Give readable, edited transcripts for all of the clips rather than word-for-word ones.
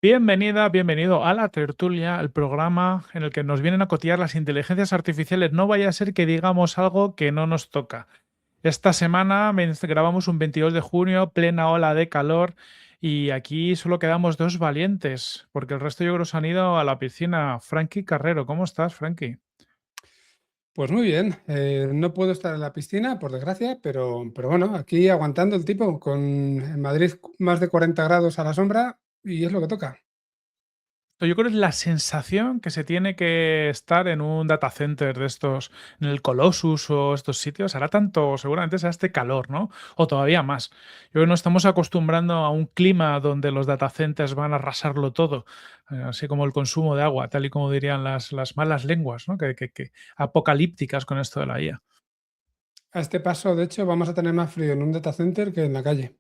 Bienvenida, bienvenido a La Tertulia, el programa en el que nos vienen a cotillar las inteligencias artificiales. No vaya a ser que digamos algo que no nos toca. Esta semana grabamos un 22 de junio, plena ola de calor, y aquí solo quedamos dos valientes, porque el resto yo creo se han ido a la piscina. Frankie Carrero, ¿cómo estás, Frankie? Pues muy bien, no puedo estar en la piscina, por desgracia, pero bueno, aquí aguantando el tipo, en Madrid más de 40 grados a la sombra y es lo que toca. Yo creo que es la sensación que se tiene que estar en un data center de estos, en el Colossus o estos sitios. Hará tanto, seguramente será este calor, ¿no? O todavía más. Yo creo que nos estamos acostumbrando a un clima donde los data centers van a arrasarlo todo, así como el consumo de agua, tal y como dirían las malas lenguas, ¿no? Que apocalípticas con esto de la IA. A este paso, de hecho, vamos a tener más frío en un data center que en la calle.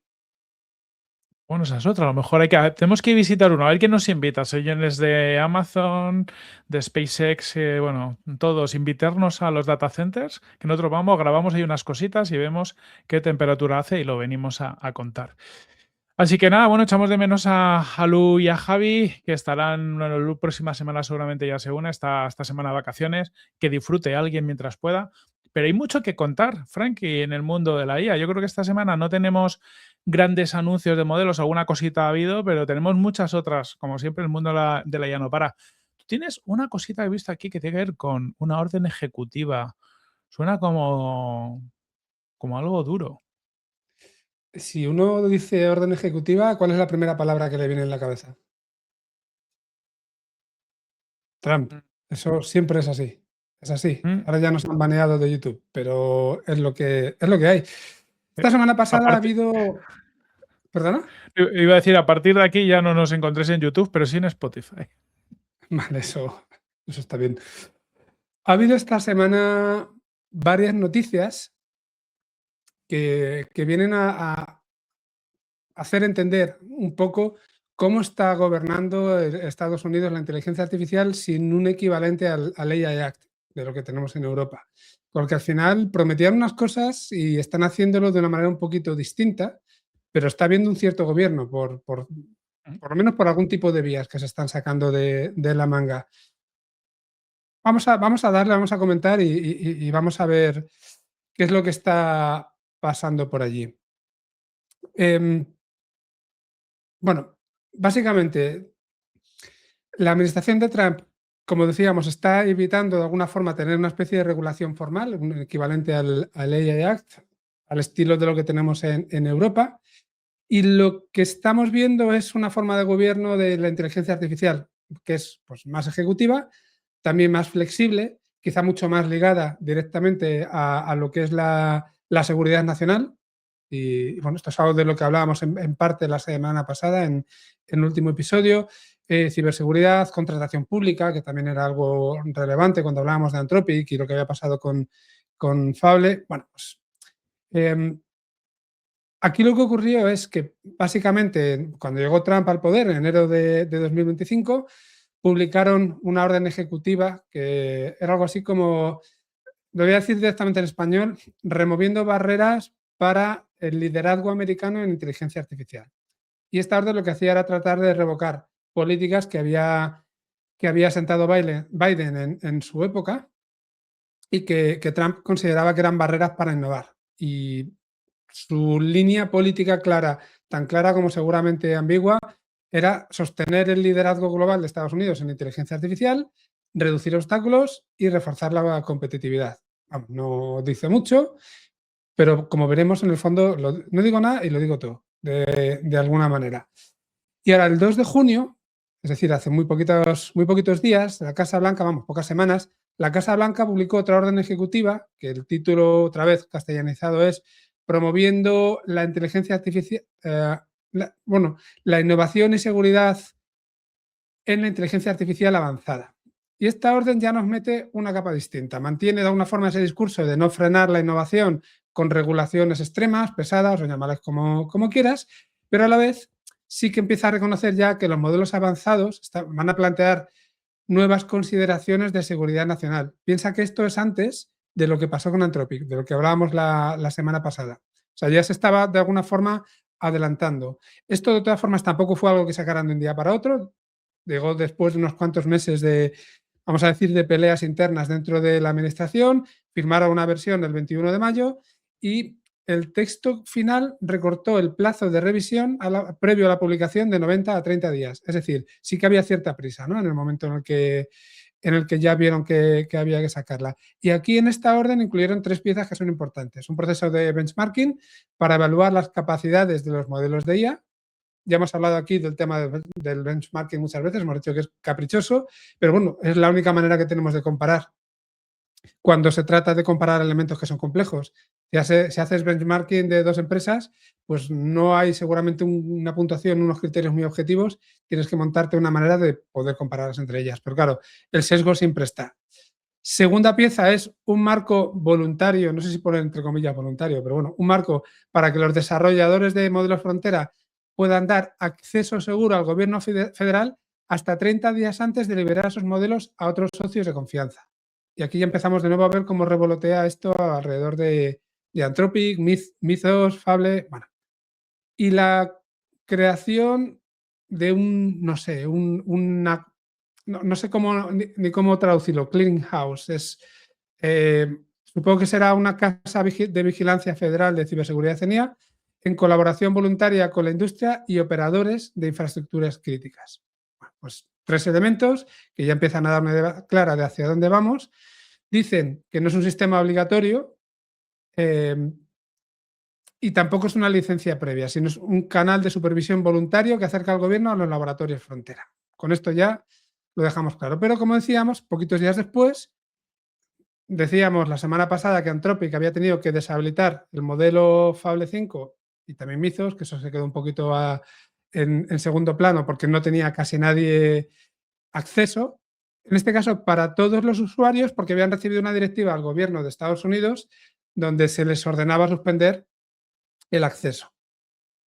Bueno, esa es otra. A lo mejor tenemos que visitar uno. A ver quién nos invita. Señores de Amazon, de SpaceX, bueno, todos, invitarnos a los data centers, que nosotros vamos, grabamos ahí unas cositas y vemos qué temperatura hace y lo venimos a contar. Así que nada, bueno, echamos de menos a Lu y a Javi, que estarán, bueno, la próxima semana seguramente ya se une, esta semana de vacaciones, que disfrute alguien mientras pueda. Pero hay mucho que contar, Frankie, en el mundo de la IA. Yo creo que esta semana no tenemos grandes anuncios de modelos, alguna cosita ha habido, pero tenemos muchas otras. Como siempre, el mundo de la IA no para. Tú tienes una cosita que he visto aquí que tiene que ver con una orden ejecutiva. Suena como algo duro. Si uno dice orden ejecutiva, ¿cuál es la primera palabra que le viene en la cabeza? Trump. Eso siempre es así. Es así. Mm. Ahora ya nos han baneado de YouTube, pero es lo que hay. Eh, Esta semana pasada ha Aparte, habido. ¿Perdona? iba a decir, a partir de aquí ya no nos encontréis en YouTube, pero sí en Spotify. Vale, eso está bien. Ha habido esta semana varias noticias que vienen a hacer entender un poco cómo está gobernando Estados Unidos la inteligencia artificial sin un equivalente al AI Act de lo que tenemos en Europa. Porque al final prometían unas cosas y están haciéndolo de una manera un poquito distinta, pero está habiendo un cierto gobierno, por lo menos por algún tipo de vías que se están sacando de la manga. Vamos a comentar y vamos a ver qué es lo que está pasando por allí. Bueno, básicamente, la administración de Trump, como decíamos, está evitando de alguna forma tener una especie de regulación formal, un equivalente al AI Act, al estilo de lo que tenemos en Europa. Y lo que estamos viendo es una forma de gobierno de la inteligencia artificial, que es pues, más ejecutiva, también más flexible, quizá mucho más ligada directamente a lo que es la seguridad nacional. Y bueno, esto es algo de lo que hablábamos en parte la semana pasada, en el último episodio. Ciberseguridad, contratación pública, que también era algo relevante cuando hablábamos de Anthropic y lo que había pasado con Fable. Bueno, pues aquí lo que ocurrió es que básicamente cuando llegó Trump al poder en enero de 2025, publicaron una orden ejecutiva que era algo así como, lo voy a decir directamente en español, removiendo barreras para el liderazgo americano en inteligencia artificial. Y esta orden lo que hacía era tratar de revocar políticas que había sentado Biden en su época y que Trump consideraba que eran barreras para innovar. Y su línea política clara, tan clara como seguramente ambigua, era sostener el liderazgo global de Estados Unidos en inteligencia artificial, reducir obstáculos y reforzar la competitividad. Vamos, no dice mucho, pero como veremos, en el fondo, no digo nada y lo digo todo, de alguna manera. Y ahora, el 2 de junio, es decir, hace muy poquitos días, la Casa Blanca, vamos, pocas semanas, la Casa Blanca publicó otra orden ejecutiva, que el título, otra vez castellanizado, es Promoviendo la inteligencia artificial, la innovación y seguridad en la inteligencia artificial avanzada. Y esta orden ya nos mete una capa distinta. Mantiene de alguna forma ese discurso de no frenar la innovación con regulaciones extremas, pesadas, o llamarlas como quieras, pero a la vez sí que empieza a reconocer ya que los modelos avanzados van a plantear nuevas consideraciones de seguridad nacional. Piensa que esto es antes de lo que pasó con Anthropic, de lo que hablábamos la semana pasada. O sea, ya se estaba de alguna forma adelantando. Esto, de todas formas, tampoco fue algo que sacaran de un día para otro. Llegó después de unos cuantos meses de, vamos a decir, de peleas internas dentro de la administración. Firmaron una versión el 21 de mayo y el texto final recortó el plazo de revisión previo a la publicación de 90 a 30 días. Es decir, sí que había cierta prisa, ¿no?, en el momento en el que ya vieron que había que sacarla. Y aquí en esta orden incluyeron 3 piezas que son importantes. Un proceso de benchmarking para evaluar las capacidades de los modelos de IA. Ya hemos hablado aquí del tema del benchmarking muchas veces, hemos dicho que es caprichoso, pero bueno, es la única manera que tenemos de comparar cuando se trata de comparar elementos que son complejos. Si haces benchmarking de 2 empresas, pues no hay seguramente una puntuación, unos criterios muy objetivos, tienes que montarte una manera de poder compararlas entre ellas. Pero claro, el sesgo siempre está. Segunda pieza es un marco voluntario, no sé si poner entre comillas voluntario, pero bueno, un marco para que los desarrolladores de modelos frontera puedan dar acceso seguro al gobierno federal hasta 30 días antes de liberar esos modelos a otros socios de confianza. Y aquí ya empezamos de nuevo a ver cómo revolotea esto alrededor de Anthropic, Mythos, Fable, bueno. Y la creación de no sé cómo ni cómo traducirlo, clearing house. Supongo que será una casa de vigilancia federal de ciberseguridad CENIA en colaboración voluntaria con la industria y operadores de infraestructuras críticas. Bueno, pues 3 elementos que ya empiezan a dar una idea clara de hacia dónde vamos. Dicen que no es un sistema obligatorio y tampoco es una licencia previa, sino es un canal de supervisión voluntario que acerca al gobierno a los laboratorios frontera. Con esto ya lo dejamos claro. Pero como decíamos, poquitos días después, decíamos la semana pasada que Anthropic había tenido que deshabilitar el modelo Fable 5 y también Mythos, que eso se quedó un poquito en segundo plano porque no tenía casi nadie acceso. En este caso, para todos los usuarios, porque habían recibido una directiva al gobierno de Estados Unidos donde se les ordenaba suspender el acceso.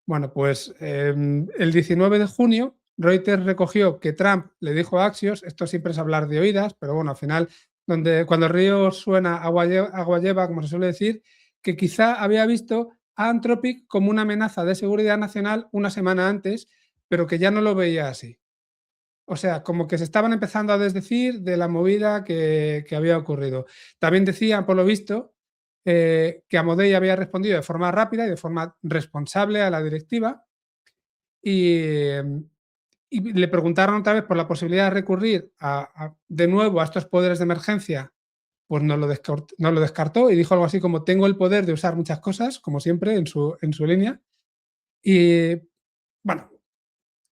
Bueno, pues el 19 de junio Reuters recogió que Trump le dijo a Axios, esto siempre es hablar de oídas, pero bueno, al final, cuando el río suena, agua lleva, como se suele decir, que quizá había visto a Anthropic como una amenaza de seguridad nacional una semana antes, pero que ya no lo veía así. O sea, como que se estaban empezando a desdecir de la movida que había ocurrido. También decían, por lo visto, que Amodei había respondido de forma rápida y de forma responsable a la directiva y le preguntaron otra vez por la posibilidad de recurrir de nuevo a estos poderes de emergencia, pues no lo descartó y dijo algo así como: tengo el poder de usar muchas cosas, como siempre, en su línea. Y bueno,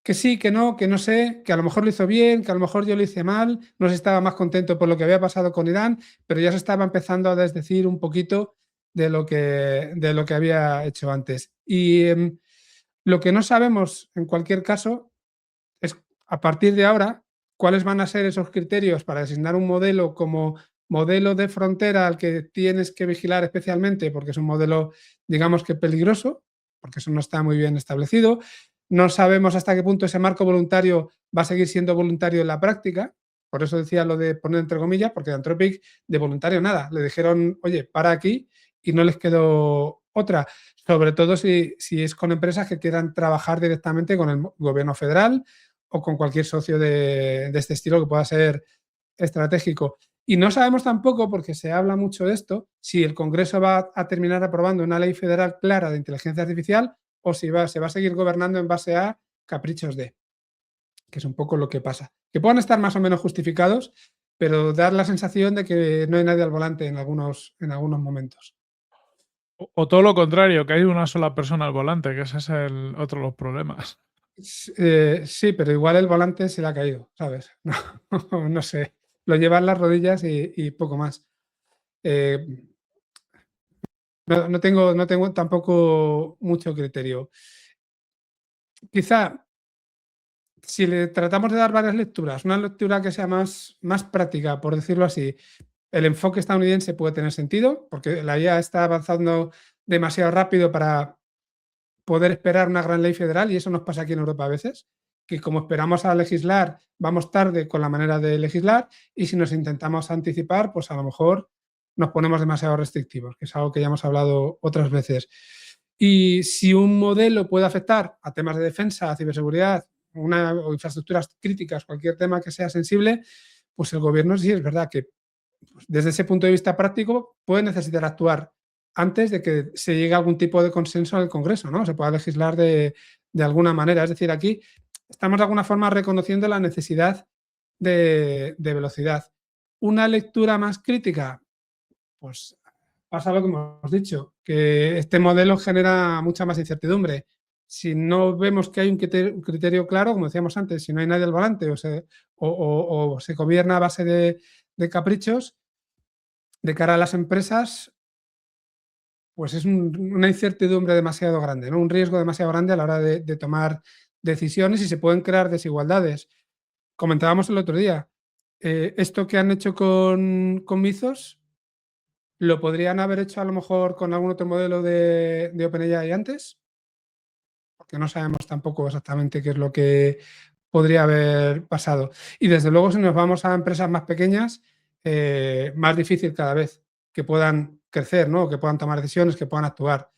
que sí, que no sé, que a lo mejor lo hizo bien, que a lo mejor yo lo hice mal, no se estaba más contento por lo que había pasado con Irán, pero ya se estaba empezando a desdecir un poquito de lo que había hecho antes. Y lo que no sabemos, en cualquier caso, es a partir de ahora cuáles van a ser esos criterios para designar un modelo como modelo de frontera al que tienes que vigilar especialmente, porque es un modelo, digamos que peligroso, porque eso no está muy bien establecido. No sabemos hasta qué punto ese marco voluntario va a seguir siendo voluntario en la práctica. Por eso decía lo de poner entre comillas, porque de Anthropic de voluntario nada. Le dijeron, oye, para aquí, y no les quedó otra. Sobre todo si es con empresas que quieran trabajar directamente con el gobierno federal o con cualquier socio de este estilo que pueda ser estratégico. Y no sabemos tampoco, porque se habla mucho de esto, si el Congreso va a terminar aprobando una ley federal clara de inteligencia artificial o si se va a seguir gobernando en base a caprichos de, que es un poco lo que pasa. Que puedan estar más o menos justificados, pero dar la sensación de que no hay nadie al volante en algunos momentos. O todo lo contrario, que hay una sola persona al volante, que ese es otro de los problemas. Sí, pero igual el volante se le ha caído, ¿sabes? No sé. Lo lleva en las rodillas y poco más. No tengo tampoco mucho criterio. Quizá, si le tratamos de dar varias lecturas, una lectura que sea más práctica, por decirlo así, el enfoque estadounidense puede tener sentido, porque la IA está avanzando demasiado rápido para poder esperar una gran ley federal, y eso nos pasa aquí en Europa a veces, que como esperamos a legislar, vamos tarde con la manera de legislar, y si nos intentamos anticipar, pues a lo mejor nos ponemos demasiado restrictivos, que es algo que ya hemos hablado otras veces. Y si un modelo puede afectar a temas de defensa, a ciberseguridad, o infraestructuras críticas, cualquier tema que sea sensible, pues el gobierno sí es verdad que desde ese punto de vista práctico puede necesitar actuar antes de que se llegue a algún tipo de consenso en el Congreso, ¿no? Se pueda legislar de alguna manera. Es decir, aquí estamos de alguna forma reconociendo la necesidad de velocidad. Una lectura más crítica, pues pasa lo que hemos dicho, que este modelo genera mucha más incertidumbre. Si no vemos que hay un criterio claro, como decíamos antes, si no hay nadie al volante o se gobierna a base de caprichos, de cara a las empresas, pues es una incertidumbre demasiado grande, ¿no? Un riesgo demasiado grande a la hora de tomar decisiones y se pueden crear desigualdades. Comentábamos el otro día, esto que han hecho con Mizos, ¿lo podrían haber hecho a lo mejor con algún otro modelo de OpenAI antes? Porque no sabemos tampoco exactamente qué es lo que podría haber pasado. Y desde luego, si nos vamos a empresas más pequeñas, más difícil cada vez que puedan crecer, ¿no? Que puedan tomar decisiones, que puedan actuar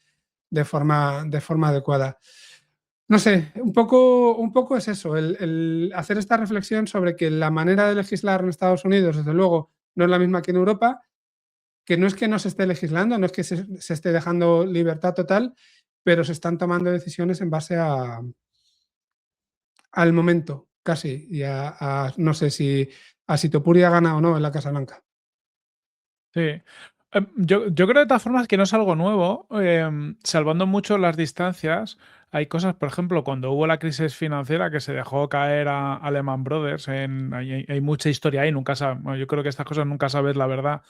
de forma adecuada. No sé, un poco es eso, el hacer esta reflexión sobre que la manera de legislar en Estados Unidos, desde luego, no es la misma que en Europa, que no es que no se esté legislando, no es que se esté dejando libertad total, pero se están tomando decisiones en base al momento, casi, y no sé si Topuria gana o no en la Casa Blanca. Sí. Yo creo de todas formas que no es algo nuevo, salvando mucho las distancias. Hay cosas, por ejemplo, cuando hubo la crisis financiera que se dejó caer a Lehman Brothers, hay mucha historia ahí, bueno, yo creo que estas cosas nunca sabes la verdad,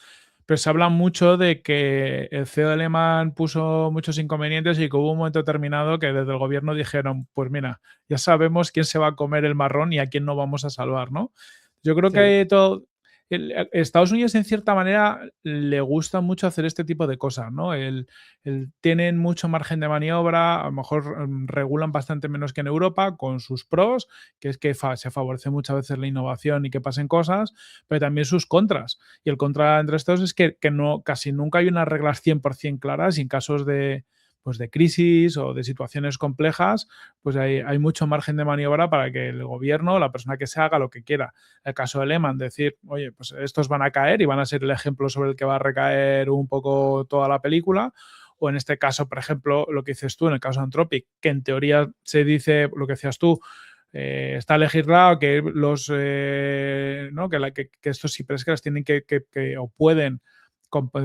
pero se habla mucho de que el CEO de Lehman puso muchos inconvenientes y que hubo un momento determinado que desde el gobierno dijeron, pues mira, ya sabemos quién se va a comer el marrón y a quién no vamos a salvar, ¿no? Yo creo Sí. que Estados Unidos, en cierta manera, le gusta mucho hacer este tipo de cosas, ¿no? Tienen mucho margen de maniobra, a lo mejor regulan bastante menos que en Europa, con sus pros, que es que se favorece muchas veces la innovación y que pasen cosas, pero también sus contras. Y el contra entre estos es que no, casi nunca hay unas reglas 100% claras y en casos pues de crisis o de situaciones complejas, pues hay mucho margen de maniobra para que el gobierno, la persona que se haga lo que quiera. El caso de Lehman, decir, oye, pues estos van a caer y van a ser el ejemplo sobre el que va a recaer un poco toda la película. O en este caso, por ejemplo, lo que dices tú, en el caso de Anthropic, que en teoría se dice, lo que decías tú, está legislado que ¿no? que estos hiperscalers tienen que o pueden,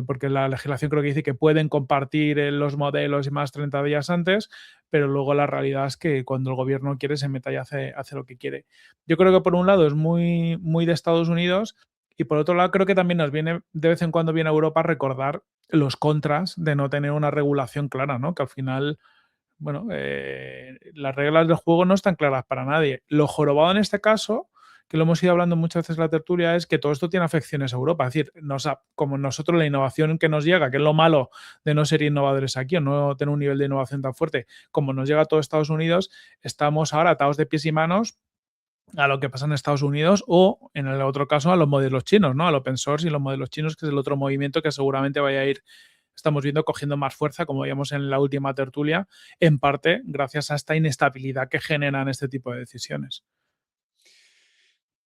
porque la legislación creo que dice que pueden compartir los modelos y más 30 días antes, pero luego la realidad es que cuando el gobierno quiere se meta y hace lo que quiere. Yo creo que por un lado es muy, muy de Estados Unidos y por otro lado creo que también nos viene de vez en cuando viene a Europa recordar los contras de no tener una regulación clara, ¿no? Que al final, bueno, las reglas del juego no están claras para nadie. Lo jorobado en este caso, que lo hemos ido hablando muchas veces en la tertulia, es que todo esto tiene afecciones a Europa. Es decir, como nosotros la innovación que nos llega, que es lo malo de no ser innovadores aquí o no tener un nivel de innovación tan fuerte, como nos llega a todo Estados Unidos, estamos ahora atados de pies y manos a lo que pasa en Estados Unidos o, en el otro caso, a los modelos chinos, ¿no? Al open source y los modelos chinos, que es el otro movimiento que seguramente vaya a ir, estamos viendo, cogiendo más fuerza, como veíamos en la última tertulia, en parte gracias a esta inestabilidad que generan este tipo de decisiones.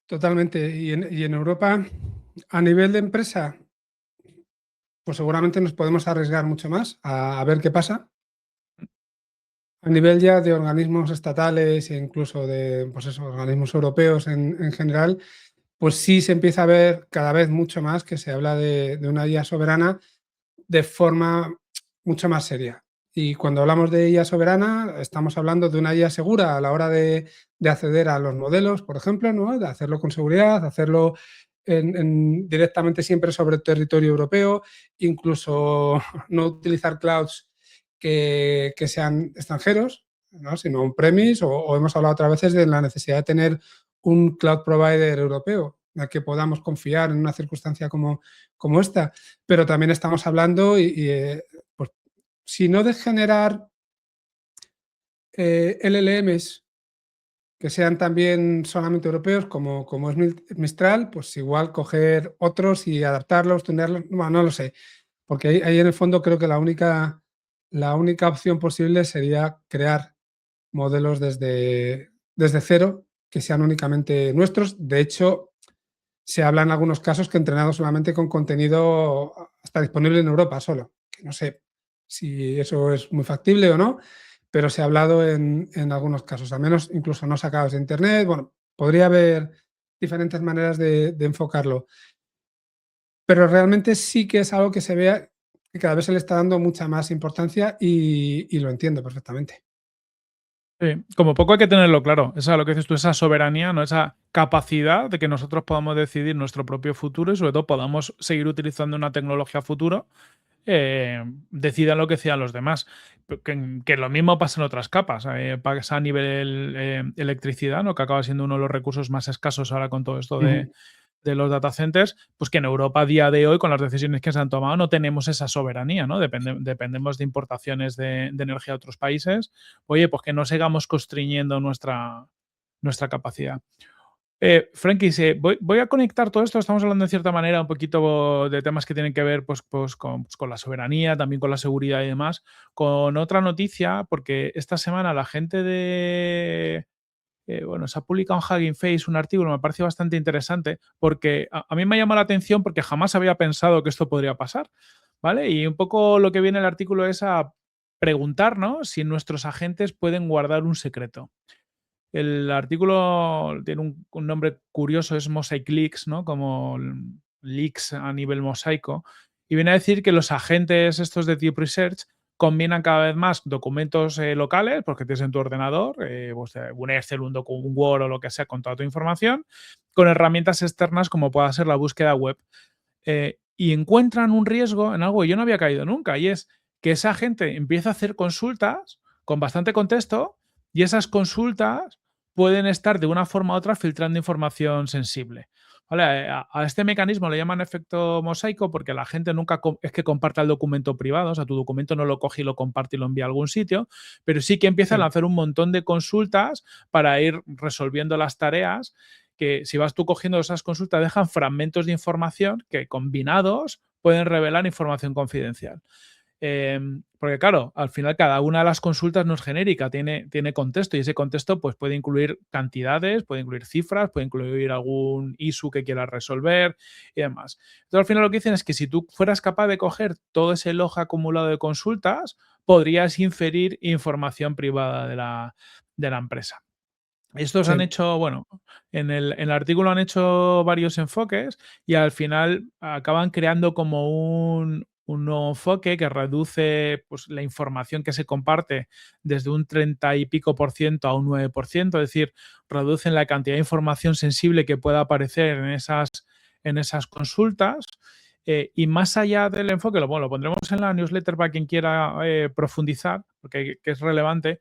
Totalmente. Y en Europa, a nivel de empresa, pues seguramente nos podemos arriesgar mucho más a ver qué pasa. A nivel ya de organismos estatales e incluso de pues eso, organismos europeos en general, pues sí se empieza a ver cada vez mucho más que se habla de una IA soberana de forma mucho más seria. Y cuando hablamos de IA soberana, estamos hablando de una IA segura a la hora de acceder a los modelos, por ejemplo, ¿no? De hacerlo con seguridad, de hacerlo directamente siempre sobre el territorio europeo, incluso no utilizar clouds que sean extranjeros, ¿no? Sino on-premise, o hemos hablado otras veces de la necesidad de tener un cloud provider europeo en el que podamos confiar en una circunstancia como esta. Pero también estamos hablando, pues, si no de generar LLMs que sean también solamente europeos, como es Mistral, pues igual coger otros y adaptarlos, tenerlos, bueno, no lo sé, porque ahí en el fondo creo que la única la única opción posible sería crear modelos desde cero que sean únicamente nuestros. De hecho, se habla en algunos casos que entrenados solamente con contenido hasta disponible en Europa solo, que no sé si eso es muy factible o no, pero se ha hablado en algunos casos, al menos incluso no sacados de internet. Bueno, podría haber diferentes maneras de enfocarlo, pero realmente sí que es algo que se vea que cada vez se le está dando mucha más importancia y lo entiendo perfectamente. Sí, como poco hay que tenerlo claro. Esa, lo que dices tú, esa soberanía, ¿no? Esa capacidad de que nosotros podamos decidir nuestro propio futuro y sobre todo podamos seguir utilizando una tecnología a futuro, decidan lo que decidan los demás. Que lo mismo pasa en otras capas. Pasa a nivel electricidad, ¿no? Que acaba siendo uno de los recursos más escasos ahora con todo esto Ujú. de los data centers, pues que en Europa a día de hoy, con las decisiones que se han tomado, no tenemos esa soberanía, ¿no? Dependemos de importaciones de energía de otros países. Oye, pues que no sigamos constriñendo nuestra capacidad. Frankie, voy a conectar todo esto. Estamos hablando de cierta manera un poquito de temas que tienen que ver con la soberanía, también con la seguridad y demás, con otra noticia, porque esta semana la gente bueno, se ha publicado en Hugging Face un artículo, me parece bastante interesante, porque a mí me llama la atención porque jamás había pensado que esto podría pasar, ¿vale? Y un poco lo que viene el artículo es a preguntar, ¿no? Si nuestros agentes pueden guardar un secreto. El artículo tiene un nombre curioso, es Mosaic Leaks, ¿no? Como leaks a nivel mosaico. Y viene a decir que los agentes estos de Deep Research combinan cada vez más documentos locales, porque tienes en tu ordenador, pues, un Excel, un Word o lo que sea, con toda tu información, con herramientas externas como pueda ser la búsqueda web. Y encuentran un riesgo en algo que yo no había caído nunca, y es que esa gente empieza a hacer consultas con bastante contexto y esas consultas pueden estar de una forma u otra filtrando información sensible. ¿Vale? A este mecanismo le llaman efecto mosaico porque la gente nunca es que comparta el documento privado, o sea, tu documento no lo coge y lo comparte y lo envía a algún sitio, pero sí que empieza a Sí, lanzar un montón de consultas para ir resolviendo las tareas que si vas tú cogiendo esas consultas dejan fragmentos de información que combinados pueden revelar información confidencial. Porque claro, al final cada una de las consultas no es genérica, tiene contexto y ese contexto pues, puede incluir cantidades, puede incluir cifras, puede incluir algún issue que quieras resolver y demás. Entonces al final lo que dicen es que si tú fueras capaz de coger todo ese log acumulado de consultas, podrías inferir información privada de la empresa. Estos han sí. hecho, bueno, en el artículo han hecho varios enfoques y al final acaban creando como un nuevo enfoque que reduce pues, la información que se comparte desde un 30 y pico por ciento a un 9%, es decir, reducen la cantidad de información sensible que pueda aparecer en esas consultas. Y más allá del enfoque, lo pondremos en la newsletter para quien quiera profundizar, porque que es relevante,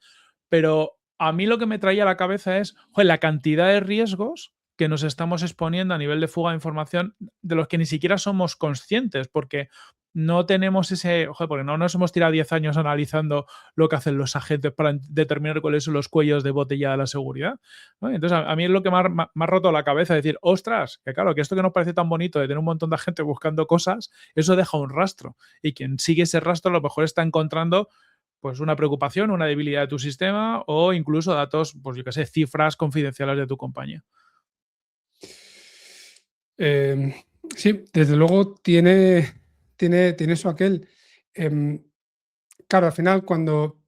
pero a mí lo que me traía a la cabeza es, joder, la cantidad de riesgos que nos estamos exponiendo a nivel de fuga de información de los que ni siquiera somos conscientes, porque no tenemos porque no nos hemos tirado 10 años analizando lo que hacen los agentes para determinar cuáles son los cuellos de botella de la seguridad, ¿no? Entonces, a mí es lo que me ha roto la cabeza, decir, ostras, que claro, que esto que nos parece tan bonito de tener un montón de gente buscando cosas, eso deja un rastro. Y quien sigue ese rastro a lo mejor está encontrando pues una preocupación, una debilidad de tu sistema o incluso datos, pues yo qué sé, cifras confidenciales de tu compañía. Em, sí, desde luego tiene eso aquel. Em, claro, al final, cuando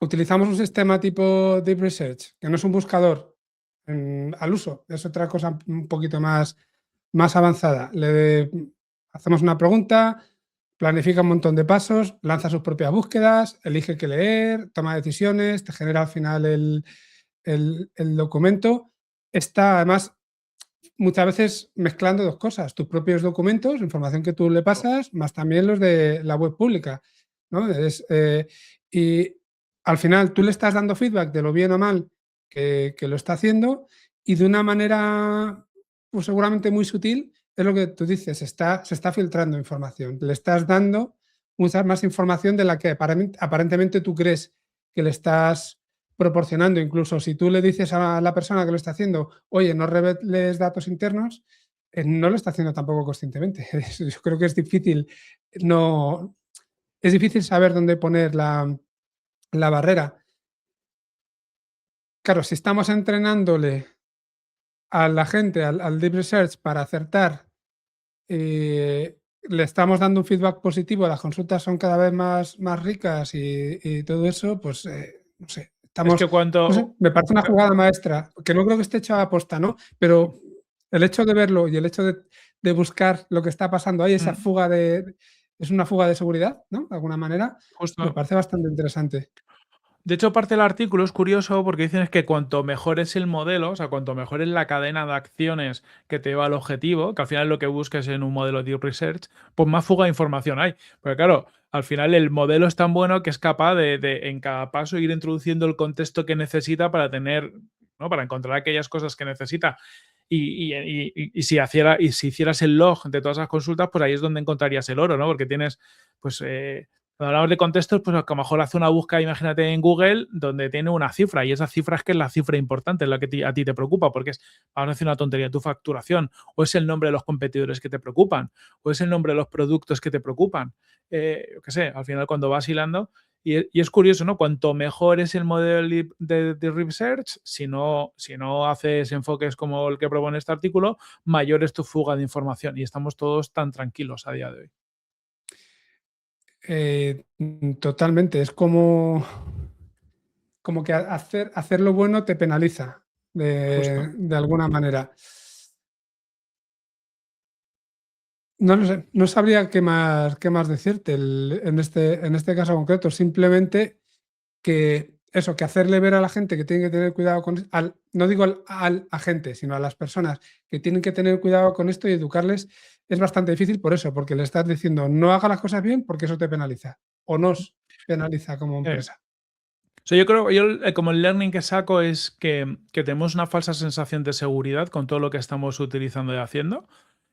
utilizamos un sistema tipo Deep Research, que no es un buscador al uso, es otra cosa un poquito más avanzada. Hacemos una pregunta, planifica un montón de pasos, lanza sus propias búsquedas, elige qué leer, toma decisiones, te genera al final el documento. Está además muchas veces mezclando dos cosas, tus propios documentos, información que tú le pasas, más también los de la web pública, ¿no? Y al final tú le estás dando feedback de lo bien o mal que lo está haciendo y de una manera, pues seguramente muy sutil, es lo que tú dices, se está filtrando información, le estás dando mucha más información de la que aparentemente tú crees que le estás proporcionando. Incluso si tú le dices a la persona que lo está haciendo, oye, no reveles datos internos, no lo está haciendo tampoco conscientemente. Yo creo que es difícil no, es difícil saber dónde poner la barrera. Claro, si estamos entrenándole a la gente, al Deep Research para acertar, le estamos dando un feedback positivo, las consultas son cada vez más ricas y todo eso, pues, no sé, Es que no sé, cuanto... me parece una jugada maestra, que no creo que esté hecha a posta, ¿no? Pero el hecho de verlo y el hecho de buscar lo que está pasando ahí, esa Mm, fuga es una fuga de seguridad, ¿no? De alguna manera, me justo. parece bastante interesante. De hecho, parte del artículo es curioso porque dicen es que cuanto mejor es el modelo, o sea, cuanto mejor es la cadena de acciones que te lleva al objetivo, que al final es lo que busques en un modelo de Deep Research, pues más fuga de información hay. Porque claro, al final el modelo es tan bueno que es capaz de en cada paso ir introduciendo el contexto que necesita para tener, ¿no? Para encontrar aquellas cosas que necesita. Y si hicieras el log de todas las consultas, pues ahí es donde encontrarías el oro, ¿no? Porque tienes, pues, cuando hablamos de contextos, pues a lo mejor hace una búsqueda, imagínate, en Google, donde tiene una cifra, y esa cifra es que es la cifra importante, es la que a ti te preocupa, porque es, vamos a decir una tontería, tu facturación, o es el nombre de los competidores que te preocupan, o es el nombre de los productos que te preocupan. Yo qué sé, al final cuando vas hilando, y es curioso, ¿no? Cuanto mejor es el modelo de research, si no haces enfoques como el que propone este artículo, mayor es tu fuga de información, y estamos todos tan tranquilos a día de hoy. Totalmente, es como que hacer lo bueno te penaliza Justo. de alguna manera. No lo sé, no sabría qué más decirte en este caso concreto. Simplemente que eso, que hacerle ver a la gente que tiene que tener cuidado con no digo al agente, sino a las personas que tienen que tener cuidado con esto y educarles es bastante difícil por eso, porque le estás diciendo no haga las cosas bien porque eso te penaliza o nos penaliza como Eh, empresa. O sea, yo creo, como el learning que saco es que tenemos una falsa sensación de seguridad con todo lo que estamos utilizando y haciendo,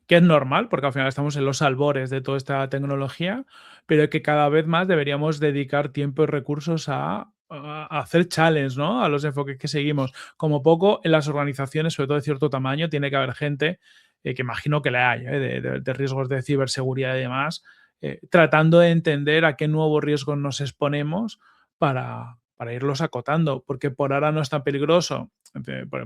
que es normal, porque al final estamos en los albores de toda esta tecnología, pero que cada vez más deberíamos dedicar tiempo y recursos a hacer challenge, ¿no? A los enfoques que seguimos. Como poco, en las organizaciones, sobre todo de cierto tamaño, tiene que haber gente, que imagino que le hay, de riesgos de ciberseguridad y demás, tratando de entender a qué nuevos riesgos nos exponemos para irlos acotando, porque por ahora no es tan peligroso,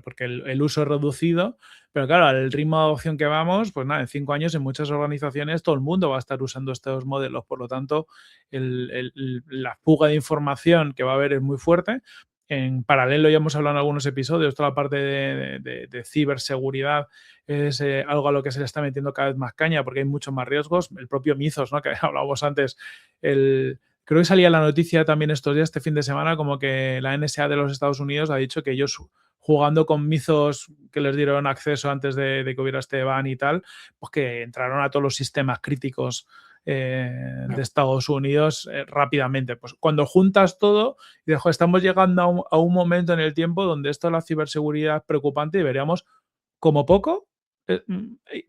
porque el uso es reducido, pero claro, al ritmo de adopción que vamos, pues nada, en 5 años en muchas organizaciones todo el mundo va a estar usando estos modelos, por lo tanto, la fuga de información que va a haber es muy fuerte. En paralelo, ya hemos hablado en algunos episodios, toda la parte de ciberseguridad es algo a lo que se le está metiendo cada vez más caña porque hay muchos más riesgos. El propio Mizos, ¿no? Que hablábamos antes, creo que salía la noticia también estos días, este fin de semana, como que la NSA de los Estados Unidos ha dicho que ellos jugando con Mizos que les dieron acceso antes de que hubiera este ban y tal, pues que entraron a todos los sistemas críticos de Estados Unidos rápidamente. Pues cuando juntas todo, y dices, estamos llegando a un momento en el tiempo donde esto de la ciberseguridad es preocupante y deberíamos, como poco,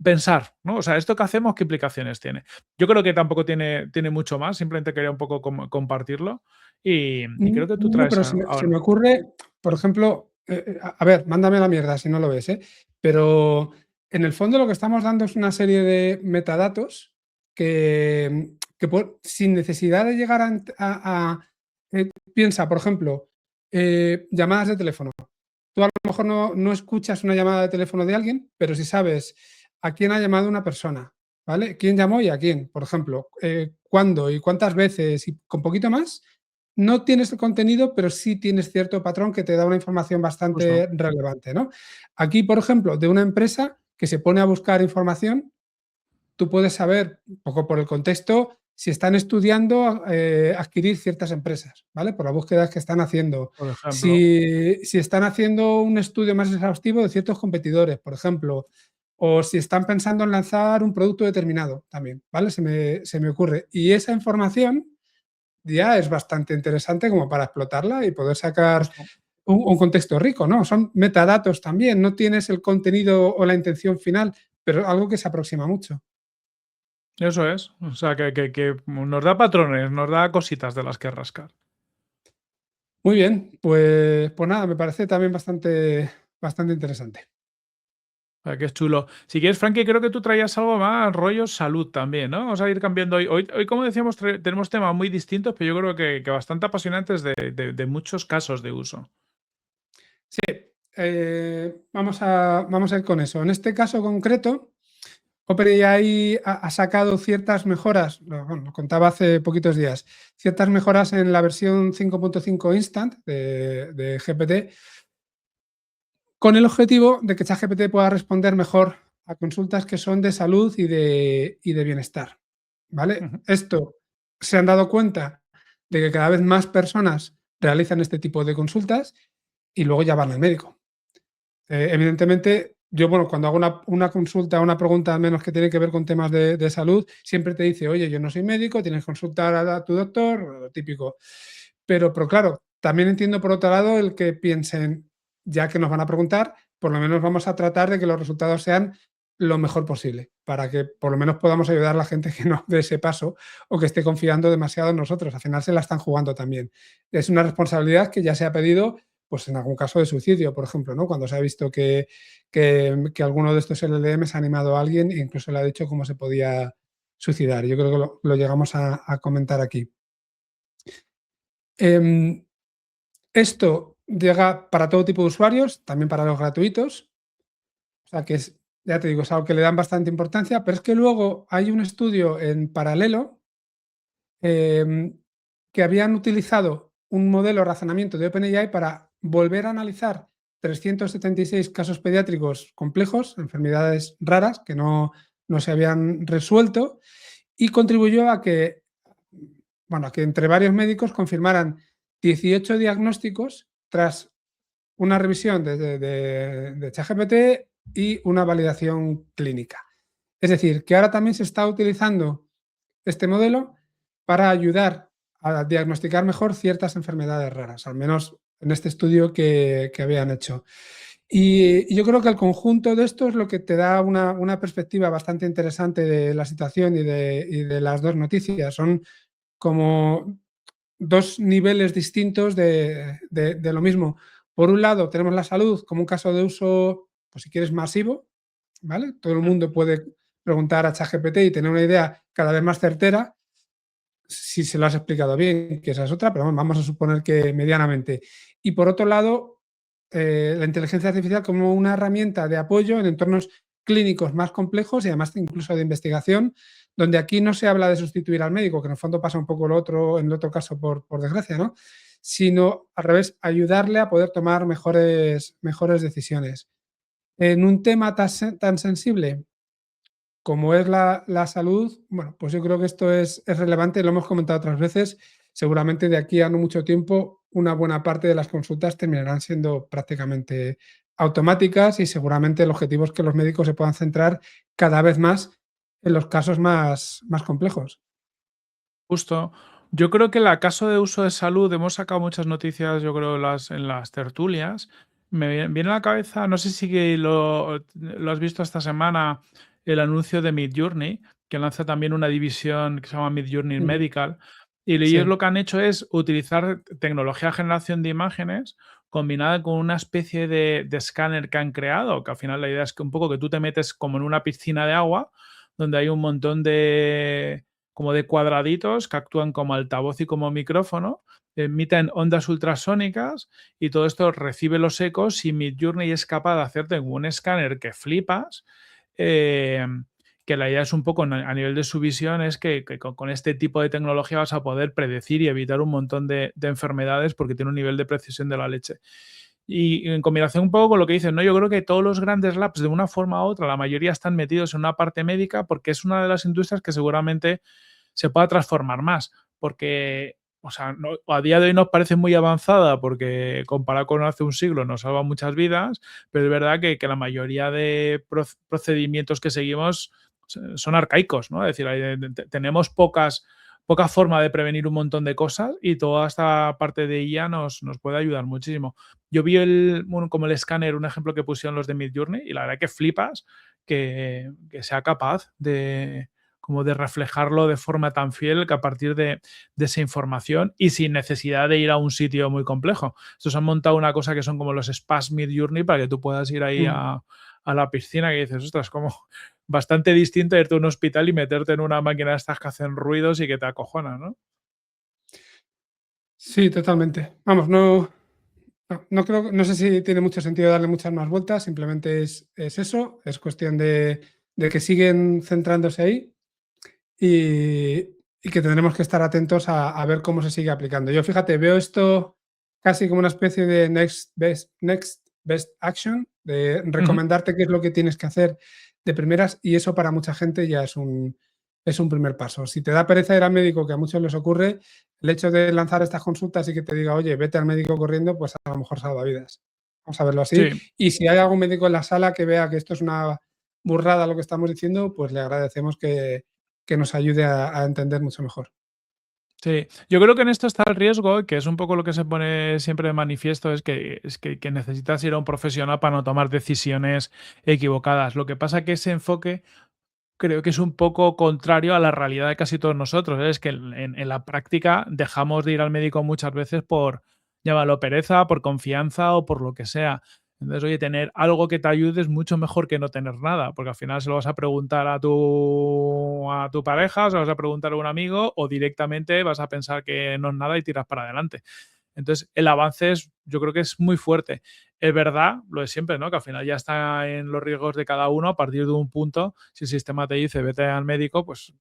pensar, ¿no? O sea, ¿esto que hacemos qué implicaciones tiene? Yo creo que tampoco tiene mucho más, simplemente quería un poco compartirlo y creo que tú No, traes pero se me ahora. ocurre, por ejemplo, a ver, mándame la mierda si no lo ves, ¿eh? Pero en el fondo lo que estamos dando es una serie de metadatos que sin necesidad de llegar piensa, por ejemplo, llamadas de teléfono. Tú a lo mejor no escuchas una llamada de teléfono de alguien, pero si sabes a quién ha llamado una persona, ¿vale? ¿Quién llamó y a quién? Por ejemplo, cuándo y cuántas veces y con poquito más, no tienes el contenido, pero sí tienes cierto patrón que te da una información Justo. bastante relevante, ¿no? Aquí, por ejemplo, de una empresa que se pone a buscar información, tú puedes saber, un poco por el contexto, si están estudiando adquirir ciertas empresas, ¿vale? Por las búsquedas que están haciendo. Por ejemplo, Si están haciendo un estudio más exhaustivo de ciertos competidores, por ejemplo, o si están pensando en lanzar un producto determinado también, ¿vale? Se me ocurre. Y esa información ya es bastante interesante como para explotarla y poder sacar justo. un contexto rico, ¿no? Son metadatos también, no tienes el contenido o la intención final, pero algo que se aproxima mucho. Eso es. O sea, que nos da patrones, nos da cositas de las que rascar. Muy bien, pues nada, me parece también bastante interesante. Que es chulo. Si quieres, Frankie, creo que tú traías algo más rollo salud también, ¿no? Vamos a ir cambiando hoy. Hoy como decíamos, tenemos temas muy distintos, pero yo creo que bastante apasionantes de muchos casos de uso. Sí, vamos a ir con eso. En este caso concreto, OpenAI ha sacado ciertas mejoras, lo contaba hace poquitos días, ciertas mejoras en la versión 5.5 Instant de GPT, con el objetivo de que ChatGPT pueda responder mejor a consultas que son de salud y de bienestar. ¿Vale? Ujú. Esto se han dado cuenta de que cada vez más personas realizan este tipo de consultas y luego ya van al médico. Evidentemente, yo, bueno, cuando hago una consulta, una pregunta al menos que tiene que ver con temas de salud, siempre te dice, oye, yo no soy médico, tienes que consultar a tu doctor, lo típico. Pero claro, también entiendo por otro lado el que piensen, ya que nos van a preguntar, por lo menos vamos a tratar de que los resultados sean lo mejor posible, para que por lo menos podamos ayudar a la gente que no dé ese paso o que esté confiando demasiado en nosotros. Al final se la están jugando también. Es una responsabilidad que ya se ha pedido, pues en algún caso de suicidio, por ejemplo, ¿no? Cuando se ha visto que alguno de estos LLMs ha animado a alguien e incluso le ha dicho cómo se podía suicidar. Yo creo que lo llegamos a comentar aquí. Esto llega para todo tipo de usuarios, también para los gratuitos. O sea que es, ya te digo, es algo que le dan bastante importancia, pero es que luego hay un estudio en paralelo que habían utilizado un modelo de razonamiento de OpenAI para volver a analizar 376 casos pediátricos complejos, enfermedades raras que no se habían resuelto, y contribuyó a que, bueno, a que entre varios médicos confirmaran 18 diagnósticos tras una revisión de ChatGPT y una validación clínica. Es decir, que ahora también se está utilizando este modelo para ayudar a diagnosticar mejor ciertas enfermedades raras, al menos en este estudio que habían hecho. Y yo creo que el conjunto de esto es lo que te da una perspectiva bastante interesante de la situación y de las dos noticias. Son como dos niveles distintos de lo mismo. Por un lado, tenemos la salud como un caso de uso, pues si quieres, masivo, ¿vale? Todo el mundo puede preguntar a ChatGPT y tener una idea cada vez más certera, si se lo has explicado bien, que esa es otra, pero vamos a suponer que medianamente. Y por otro lado, la inteligencia artificial como una herramienta de apoyo en entornos clínicos más complejos y además incluso de investigación, donde aquí no se habla de sustituir al médico, que en el fondo pasa un poco lo otro, en el otro caso, por desgracia, ¿no? Sino al revés, ayudarle a poder tomar mejores decisiones. En un tema tan sensible como es la salud, bueno, pues yo creo que esto es relevante, lo hemos comentado otras veces, seguramente de aquí a no mucho tiempo una buena parte de las consultas terminarán siendo prácticamente automáticas y seguramente el objetivo es que los médicos se puedan centrar cada vez más en los casos más complejos. Justo. Yo creo que el caso de uso de salud, hemos sacado muchas noticias, yo creo, en las tertulias. Viene a la cabeza, no sé si que lo has visto esta semana, el anuncio de Midjourney, que lanza también una división que se llama Midjourney Ujú. Medical. Y ellos Sí. lo que han hecho es utilizar tecnología de generación de imágenes combinada con una especie de escáner que han creado, que al final la idea es que un poco que tú te metes como en una piscina de agua, donde hay un montón como de cuadraditos que actúan como altavoz y como micrófono, emiten ondas ultrasónicas y todo esto recibe los ecos y Midjourney es capaz de hacerte un escáner que flipas, eh, que la idea es un poco a nivel de su visión es que con este tipo de tecnología vas a poder predecir y evitar un montón de enfermedades porque tiene un nivel de precisión de la leche. Y en combinación un poco con lo que dices, ¿no? Yo creo que todos los grandes labs, de una forma u otra, la mayoría están metidos en una parte médica porque es una de las industrias que seguramente se pueda transformar más, porque, o sea, a día de hoy nos parece muy avanzada porque comparado con hace un siglo nos salva muchas vidas, pero es verdad que la mayoría de procedimientos que seguimos son arcaicos, ¿no? Es decir, tenemos poca forma de prevenir un montón de cosas y toda esta parte de IA nos puede ayudar muchísimo. Yo vi como el escáner, un ejemplo que pusieron los de Midjourney, y la verdad que flipas que sea capaz como de reflejarlo de forma tan fiel que a partir de esa información y sin necesidad de ir a un sitio muy complejo. Estos han montado una cosa que son como los spas Midjourney para que tú puedas ir ahí Mm. a a la piscina, que dices, ostras, como bastante distinto irte a un hospital y meterte en una máquina de estas que hacen ruidos y que te acojona, ¿no? Sí, totalmente. Vamos, no creo, no sé si tiene mucho sentido darle muchas más vueltas, simplemente es eso, es cuestión de que siguen centrándose ahí y, y que tendremos que estar atentos a ver cómo se sigue aplicando. Yo, fíjate, veo esto casi como una especie de next best action, de Ujú. recomendarte qué es lo que tienes que hacer de primeras, y eso para mucha gente ya es un primer paso. Si te da pereza ir al médico, que a muchos les ocurre, el hecho de lanzar estas consultas y que te diga, oye, vete al médico corriendo, pues a lo mejor salva vidas. Vamos a verlo así. Sí, Y si hay algún médico en la sala que vea que esto es una burrada lo que estamos diciendo, pues le agradecemos que nos ayude a entender mucho mejor. sí. Yo creo que en esto está el riesgo, que es un poco lo que se pone siempre de manifiesto, que necesitas ir a un profesional para no tomar decisiones equivocadas. Lo que pasa que ese enfoque creo que es un poco contrario a la realidad de casi todos nosotros, ¿eh? Es que en la práctica dejamos de ir al médico muchas veces por, llámalo pereza, por confianza o por lo que sea. Entonces, oye, tener algo que te ayude es mucho mejor que no tener nada, porque al final se lo vas a preguntar a tu pareja, se lo vas a preguntar a un amigo o directamente vas a pensar que no es nada y tiras para adelante. Entonces, el avance es, yo creo que es muy fuerte. Es verdad, lo de siempre, ¿no? Que al final ya está en los riesgos de cada uno a partir de un punto. Si el sistema te dice vete al médico, pues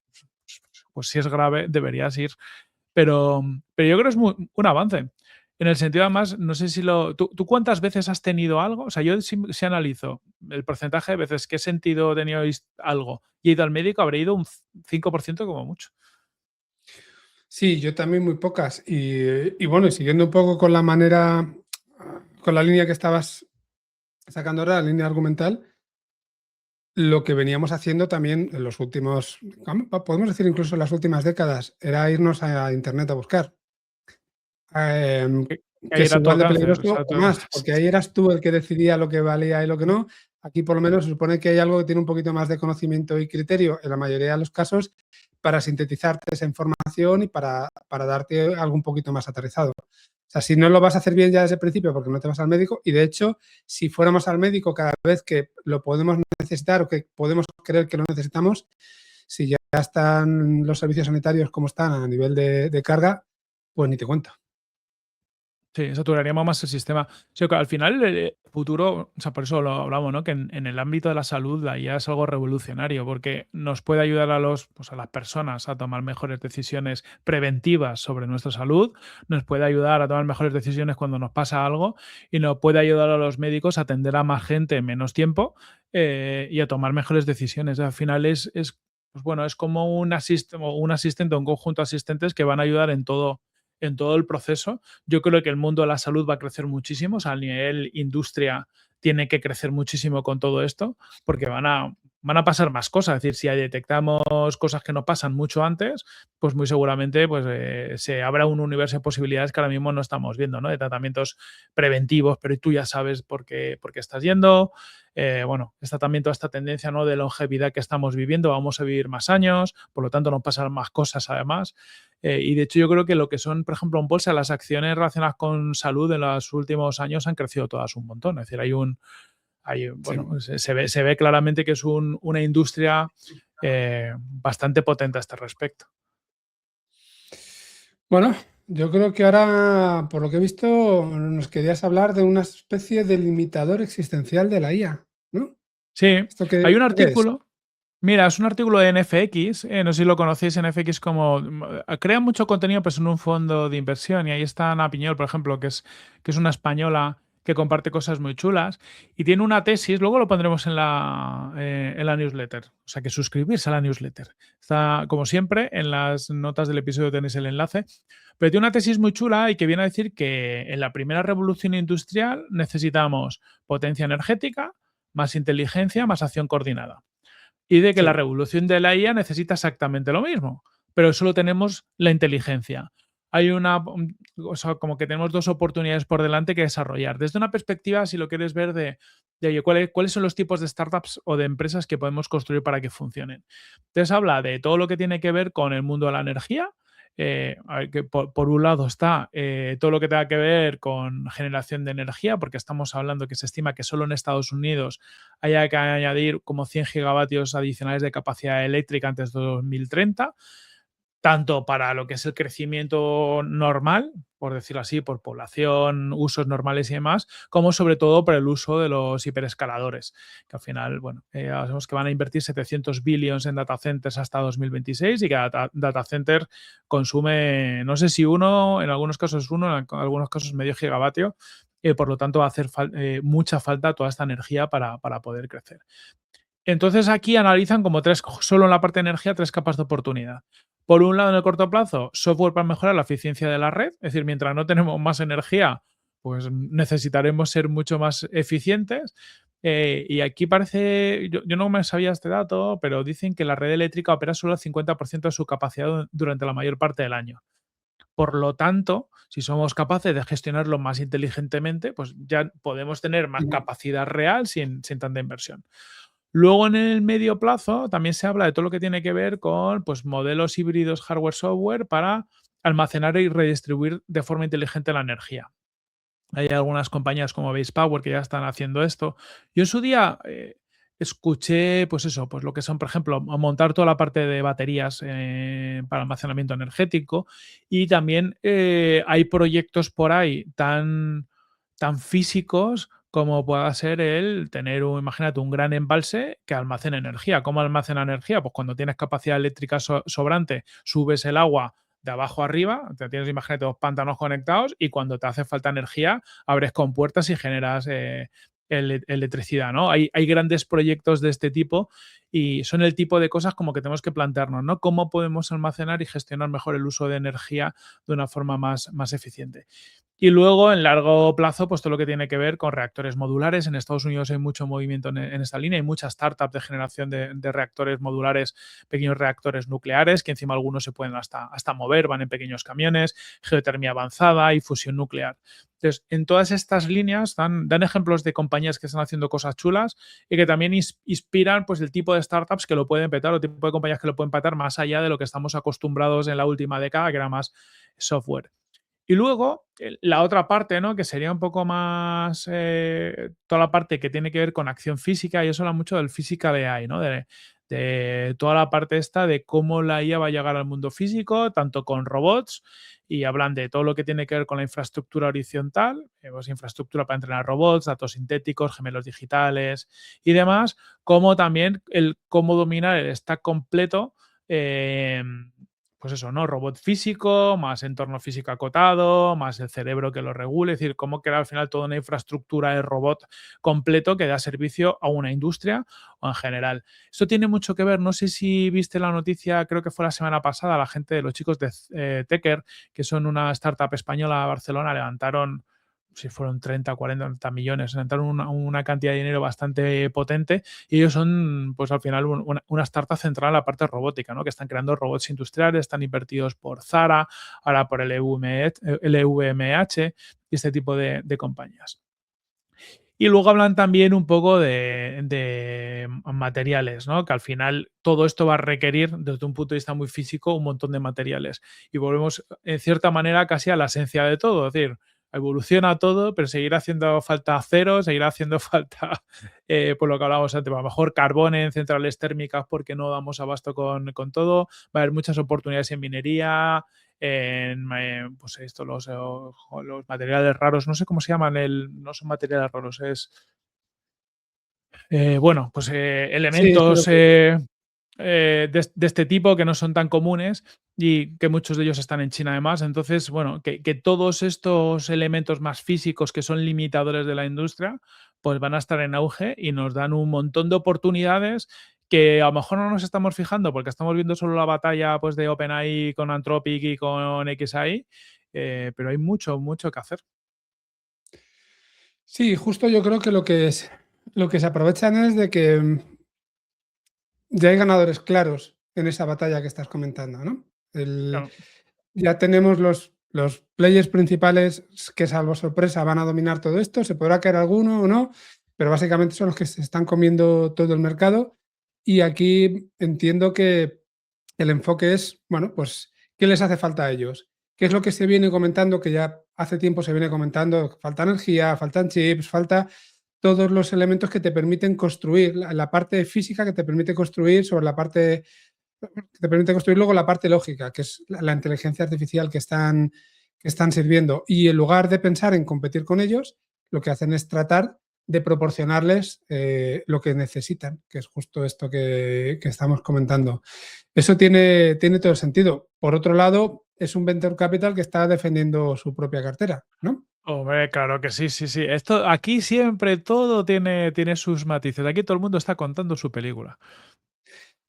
si es grave deberías ir. Pero yo creo que es un avance. En el sentido, además, no sé si ¿tú cuántas veces has tenido algo? O sea, yo si analizo el porcentaje de veces que he sentido o tenido algo y he ido al médico, habré ido un 5% como mucho. Sí, yo también muy pocas. Y bueno, y siguiendo un poco con la manera, con la línea que estabas sacando ahora, la línea argumental, lo que veníamos haciendo también en los últimos, podemos decir incluso en las últimas décadas, era irnos a Internet a buscar. Em, Que que ahí es era tu igual de alcance. O peligroso sea, o más, porque ahí eras tú el que decidía lo que valía y lo que no. Aquí, por lo menos, se supone que hay algo que tiene un poquito más de conocimiento y criterio, en la mayoría de los casos, para sintetizarte esa información y para darte algo un poquito más aterrizado. O sea, si no lo vas a hacer bien ya desde el principio porque no te vas al médico, y de hecho, si fuéramos al médico cada vez que lo podemos necesitar o que podemos creer que lo necesitamos, si ya están los servicios sanitarios como están a nivel de carga, pues ni te cuento. Sí, saturaríamos más el sistema. Sí, que al final el futuro, o sea, por eso lo hablamos, ¿no? Que en el ámbito de la salud la IA es algo revolucionario, porque nos puede ayudar pues a las personas a tomar mejores decisiones preventivas sobre nuestra salud, nos puede ayudar a tomar mejores decisiones cuando nos pasa algo y nos puede ayudar a los médicos a atender a más gente en menos tiempo y a tomar mejores decisiones. Al final pues bueno, es como un asistente o un conjunto de asistentes que van a ayudar en todo el proceso. Yo creo que el mundo de la salud va a crecer muchísimo, o sea, a nivel industria tiene que crecer muchísimo con todo esto, porque van a pasar más cosas. Es decir, si detectamos cosas que no pasan mucho antes, pues muy seguramente pues, se abra un universo de posibilidades que ahora mismo no estamos viendo, ¿no? De tratamientos preventivos, pero tú ya sabes por qué estás yendo. Bueno, está también toda esta tendencia, ¿no? De longevidad que estamos viviendo, vamos a vivir más años, por lo tanto nos pasan más cosas además. Y de hecho yo creo que lo que son, por ejemplo, en bolsa, las acciones relacionadas con salud en los últimos años han crecido todas un montón. Es decir, bueno, Sí. se ve claramente que es una industria bastante potente a este respecto. Bueno, yo creo que ahora, por lo que he visto, nos querías hablar de una especie de limitador existencial de la IA, ¿no? Sí, hay un Esto qué es? artículo. Mira, es un artículo de NFX, no sé si lo conocéis, NFX como crea mucho contenido pues en un fondo de inversión y ahí está Ana Piñol, por ejemplo, que es una española que comparte cosas muy chulas y tiene una tesis, luego lo pondremos en la newsletter, o sea que suscribirse a la newsletter. Está, como siempre, en las notas del episodio tenéis el enlace, pero tiene una tesis muy chula y que viene a decir que en la primera revolución industrial necesitamos potencia energética, más inteligencia, más acción coordinada y de que la Sí. revolución de la IA necesita exactamente lo mismo, pero solo tenemos la inteligencia. Hay o sea, como que tenemos dos oportunidades por delante que desarrollar. Desde una perspectiva, si lo quieres ver, de oye, ¿cuáles son los tipos de startups o de empresas que podemos construir para que funcionen? Entonces habla de todo lo que tiene que ver con el mundo de la energía, A ver, que por un lado está todo lo que tenga que ver con generación de energía, porque estamos hablando que se estima que solo en Estados Unidos haya que añadir como 100 gigavatios adicionales de capacidad eléctrica antes de 2030, tanto para lo que es el crecimiento normal, por decirlo así, por población, usos normales y demás, como sobre todo por el uso de los hiperescaladores, que al final, bueno, ya sabemos que van a invertir 700 billions en data centers hasta 2026 y que cada data center consume, no sé si uno, en algunos casos uno, en algunos casos medio gigavatio, por lo tanto va a hacer mucha falta toda esta energía para poder crecer. Entonces aquí analizan como tres, solo en la parte de energía, tres capas de oportunidad. Por un lado, en el corto plazo, software para mejorar la eficiencia de la red, es decir, mientras no tenemos más energía, pues necesitaremos ser mucho más eficientes. Y aquí parece, yo no me sabía este dato, pero dicen que la red eléctrica opera solo el 50% de su capacidad durante la mayor parte del año. Por lo tanto, si somos capaces de gestionarlo más inteligentemente, pues ya podemos tener más Ujú. capacidad real sin tanta inversión. Luego, en el medio plazo, también se habla de todo lo que tiene que ver con pues, modelos híbridos hardware-software para almacenar y redistribuir de forma inteligente la energía. Hay algunas compañías como Base Power que ya están haciendo esto. Yo en su día escuché, pues eso, pues lo que son, por ejemplo, montar toda la parte de baterías para almacenamiento energético y también hay proyectos por ahí tan físicos como pueda ser el tener, imagínate, un gran embalse que almacene energía. ¿Cómo almacena energía? Pues cuando tienes capacidad eléctrica sobrante, subes el agua de abajo arriba, te tienes, imagínate, dos pantanos conectados y cuando te hace falta energía, abres compuertas y generas electricidad, ¿no? Hay grandes proyectos de este tipo y son el tipo de cosas como que tenemos que plantearnos, ¿no? ¿Cómo podemos almacenar y gestionar mejor el uso de energía de una forma más eficiente? Y luego, en largo plazo, pues todo lo que tiene que ver con reactores modulares. En Estados Unidos hay mucho movimiento en esta línea. Hay muchas startups de generación de reactores modulares, pequeños reactores nucleares, que encima algunos se pueden hasta mover, van en pequeños camiones, geotermia avanzada y fusión nuclear. Entonces, en todas estas líneas dan ejemplos de compañías que están haciendo cosas chulas y que también inspiran pues, el tipo de startups que lo pueden petar o tipo de compañías que lo pueden petar más allá de lo que estamos acostumbrados en la última década, que era más software. Y luego, la otra parte, ¿no? Que sería un poco más toda la parte que tiene que ver con acción física, y eso habla mucho del physical AI, ¿no? De toda la parte esta de cómo la IA va a llegar al mundo físico, tanto con robots, y hablan de todo lo que tiene que ver con la infraestructura horizontal, pues infraestructura para entrenar robots, datos sintéticos, gemelos digitales y demás, como también el cómo dominar el stack completo eh, pues eso, ¿no? Robot físico, más entorno físico acotado, más el cerebro que lo regule, es decir, cómo crear al final toda una infraestructura de robot completo que da servicio a una industria o en general. Esto tiene mucho que ver, no sé si viste la noticia, creo que fue la semana pasada, la gente de los chicos de Tecker, que son una startup española de Barcelona, levantaron si fueron 30, 40 millones, levantaron una cantidad de dinero bastante potente y ellos son, pues al final, una startup centrada en la parte robótica, ¿no? Que están creando robots industriales, están invertidos por Zara, ahora por el LVMH y este tipo de compañías. Y luego hablan también un poco de materiales, ¿no? Que al final todo esto va a requerir, desde un punto de vista muy físico, un montón de materiales. Y volvemos, en cierta manera, casi a la esencia de todo. Es decir, evoluciona todo, pero seguirá haciendo falta acero, seguirá haciendo falta, por lo que hablábamos antes, a lo mejor carbón en centrales térmicas porque no damos abasto con todo. Va a haber muchas oportunidades en minería, pues esto, los materiales raros, no sé cómo se llaman, no son materiales raros, es, bueno, pues Sí, sí, elementos de este tipo que no son tan comunes y que muchos de ellos están en China además. Entonces, bueno, que todos estos elementos más físicos que son limitadores de la industria, pues van a estar en auge y nos dan un montón de oportunidades que a lo mejor no nos estamos fijando porque estamos viendo solo la batalla pues, de OpenAI con Anthropic y con XAI, pero hay mucho, mucho que hacer. sí, justo yo creo que lo que se aprovechan es de que ya hay ganadores claros en esa batalla que estás comentando, ¿no? Claro. Ya tenemos los players principales que, salvo sorpresa, van a dominar todo esto. Se podrá caer alguno o no, pero básicamente son los que se están comiendo todo el mercado. Y aquí entiendo que el enfoque es, bueno, pues ¿Qué les hace falta a ellos? ¿Qué es lo que se viene comentando? Que ya hace tiempo se viene comentando, falta energía, faltan chips, falta todos los elementos que te permiten construir, la parte física que te permite construir sobre la parte, que te permite construir luego la parte lógica, que es la inteligencia artificial que están sirviendo. Y en lugar de pensar en competir con ellos, lo que hacen es tratar de proporcionarles lo que necesitan, que es justo esto que estamos comentando. Eso tiene todo el sentido. Por otro lado, es un venture capital que está defendiendo su propia cartera, ¿no? Hombre, claro que sí, sí, sí. Esto aquí siempre todo tiene sus matices. Aquí todo el mundo está contando su película.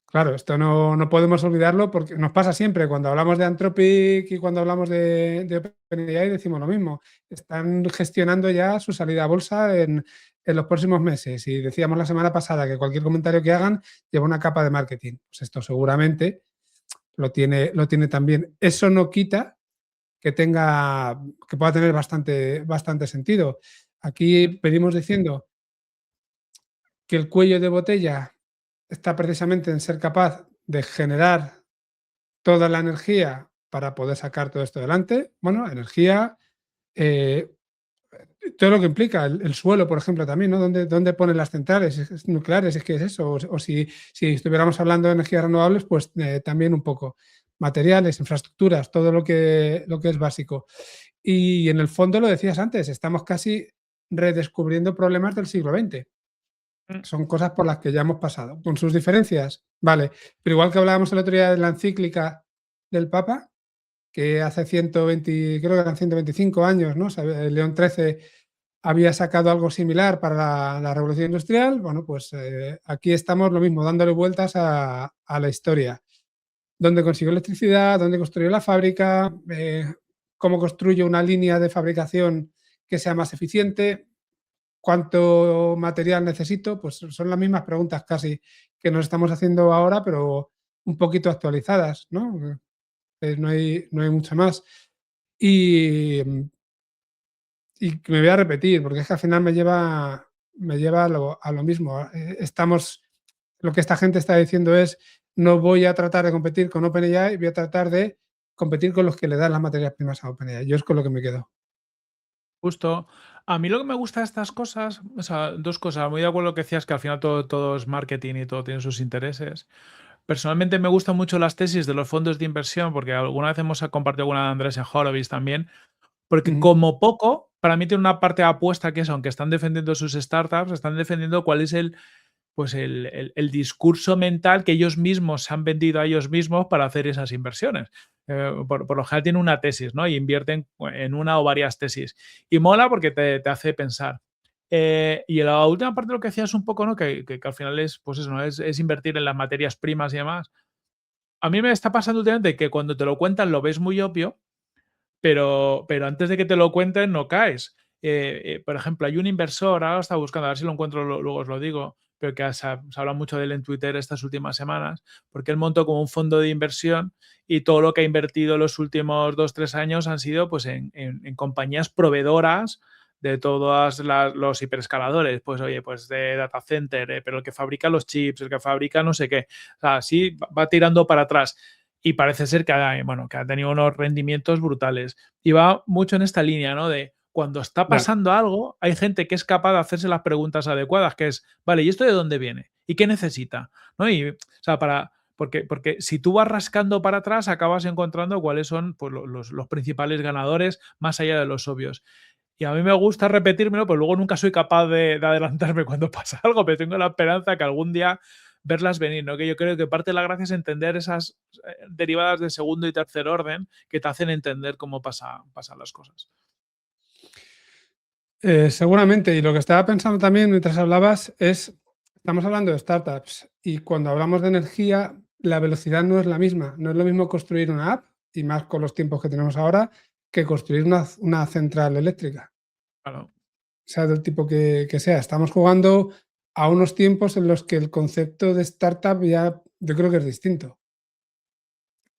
Claro, esto no podemos olvidarlo porque nos pasa siempre. Cuando hablamos de Anthropic y cuando hablamos de OpenAI decimos lo mismo. Están gestionando ya su salida a bolsa en los próximos meses. Y decíamos la semana pasada que cualquier comentario que hagan lleva una capa de marketing. Pues esto seguramente lo tiene también. Eso no quita que pueda tener bastante sentido. Aquí venimos diciendo que el cuello de botella está precisamente en ser capaz de generar toda la energía para poder sacar todo esto adelante. Bueno, energía, eh, todo lo que implica, el suelo, por ejemplo, también, ¿no? ¿Dónde ponen las centrales nucleares? Es que es eso. O si estuviéramos hablando de energías renovables, pues también un poco. Materiales, infraestructuras, todo lo que es básico. Y en el fondo, lo decías antes, estamos casi redescubriendo problemas del siglo XX. Mm. Son cosas por las que ya hemos pasado, con sus diferencias, vale. Pero igual que hablábamos el otro día de la encíclica del Papa, que hace 120, creo que eran 125 años, ¿no? León XIII había sacado algo similar para la Revolución Industrial. Bueno, pues aquí estamos lo mismo, dándole vueltas a la historia. ¿Dónde consiguió electricidad? ¿Dónde construyó la fábrica? ¿Cómo construye una línea de fabricación que sea más eficiente? ¿Cuánto material necesito? Pues son las mismas preguntas casi que nos estamos haciendo ahora, pero un poquito actualizadas, ¿no? No hay mucho más. Y, y me voy a repetir, porque es que al final me lleva a lo mismo. Lo que esta gente está diciendo es, no voy a tratar de competir con OpenAI, voy a tratar de competir con los que le dan las materias primas a OpenAI. Yo es con lo que me quedo. Justo. A mí lo que me gusta de estas cosas, o sea, dos cosas. Muy de acuerdo que decías que al final todo es marketing y todo tiene sus intereses. Personalmente me gustan mucho las tesis de los fondos de inversión, porque alguna vez hemos compartido alguna de Andrés Horowitz también, porque Ujú. como poco, para mí tiene una parte de apuesta que es, aunque están defendiendo sus startups, están defendiendo cuál es el discurso mental que ellos mismos se han vendido a ellos mismos para hacer esas inversiones. Por lo general tiene una tesis, ¿no? Y invierten en una o varias tesis. Y mola porque te hace pensar. Y la última parte de lo que decías un poco, ¿no? Que al final es, pues eso, ¿no? Es invertir en las materias primas y demás. A mí me está pasando últimamente que cuando te lo cuentan lo ves muy obvio, pero antes de que te lo cuenten no caes. Por ejemplo, hay un inversor, ahora está buscando, a ver si lo encuentro, luego os lo digo, pero que se habla mucho de él en Twitter estas últimas semanas, porque él montó como un fondo de inversión y todo lo que ha invertido los últimos 2, 3 años han sido pues en compañías proveedoras de todos los hiperescaladores, pues oye, pues de data center, pero el que fabrica los chips, el que fabrica no sé qué, o sea, así va tirando para atrás y parece ser bueno, que ha tenido unos rendimientos brutales. Y va mucho en esta línea, ¿no? De cuando está Ya, pasando algo, hay gente que es capaz de hacerse las preguntas adecuadas, que es, vale, ¿y esto de dónde viene? ¿Y qué necesita? ¿No? Y, o sea, porque si tú vas rascando para atrás, acabas encontrando cuáles son pues, los principales ganadores, más allá de los obvios. Y a mí me gusta repetírmelo, pero luego nunca soy capaz de adelantarme cuando pasa algo, pero tengo la esperanza que algún día verlas venir, ¿no? Que yo creo que parte de la gracia es entender esas derivadas de segundo y tercer orden que te hacen entender cómo pasan las cosas. seguramente. Y lo que estaba pensando también mientras hablabas es, estamos hablando de startups y cuando hablamos de energía, la velocidad no es la misma. No es lo mismo construir una app, y más con los tiempos que tenemos ahora, que construir una central eléctrica, Claro, sea del tipo que sea. Estamos jugando a unos tiempos en los que el concepto de startup ya yo creo que es distinto.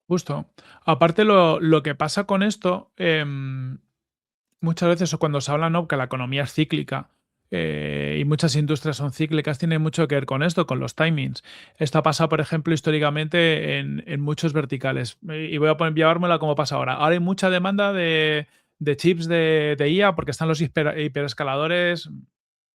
justo. Aparte, lo que pasa con esto, muchas veces o cuando se habla, ¿no? Que la economía es cíclica. y muchas industrias son cíclicas, tiene mucho que ver con esto, con los timings. Esto ha pasado, por ejemplo, históricamente en muchos verticales. Y voy a llevármela como pasa ahora. Ahora hay mucha demanda de chips de IA porque están los hiperescaladores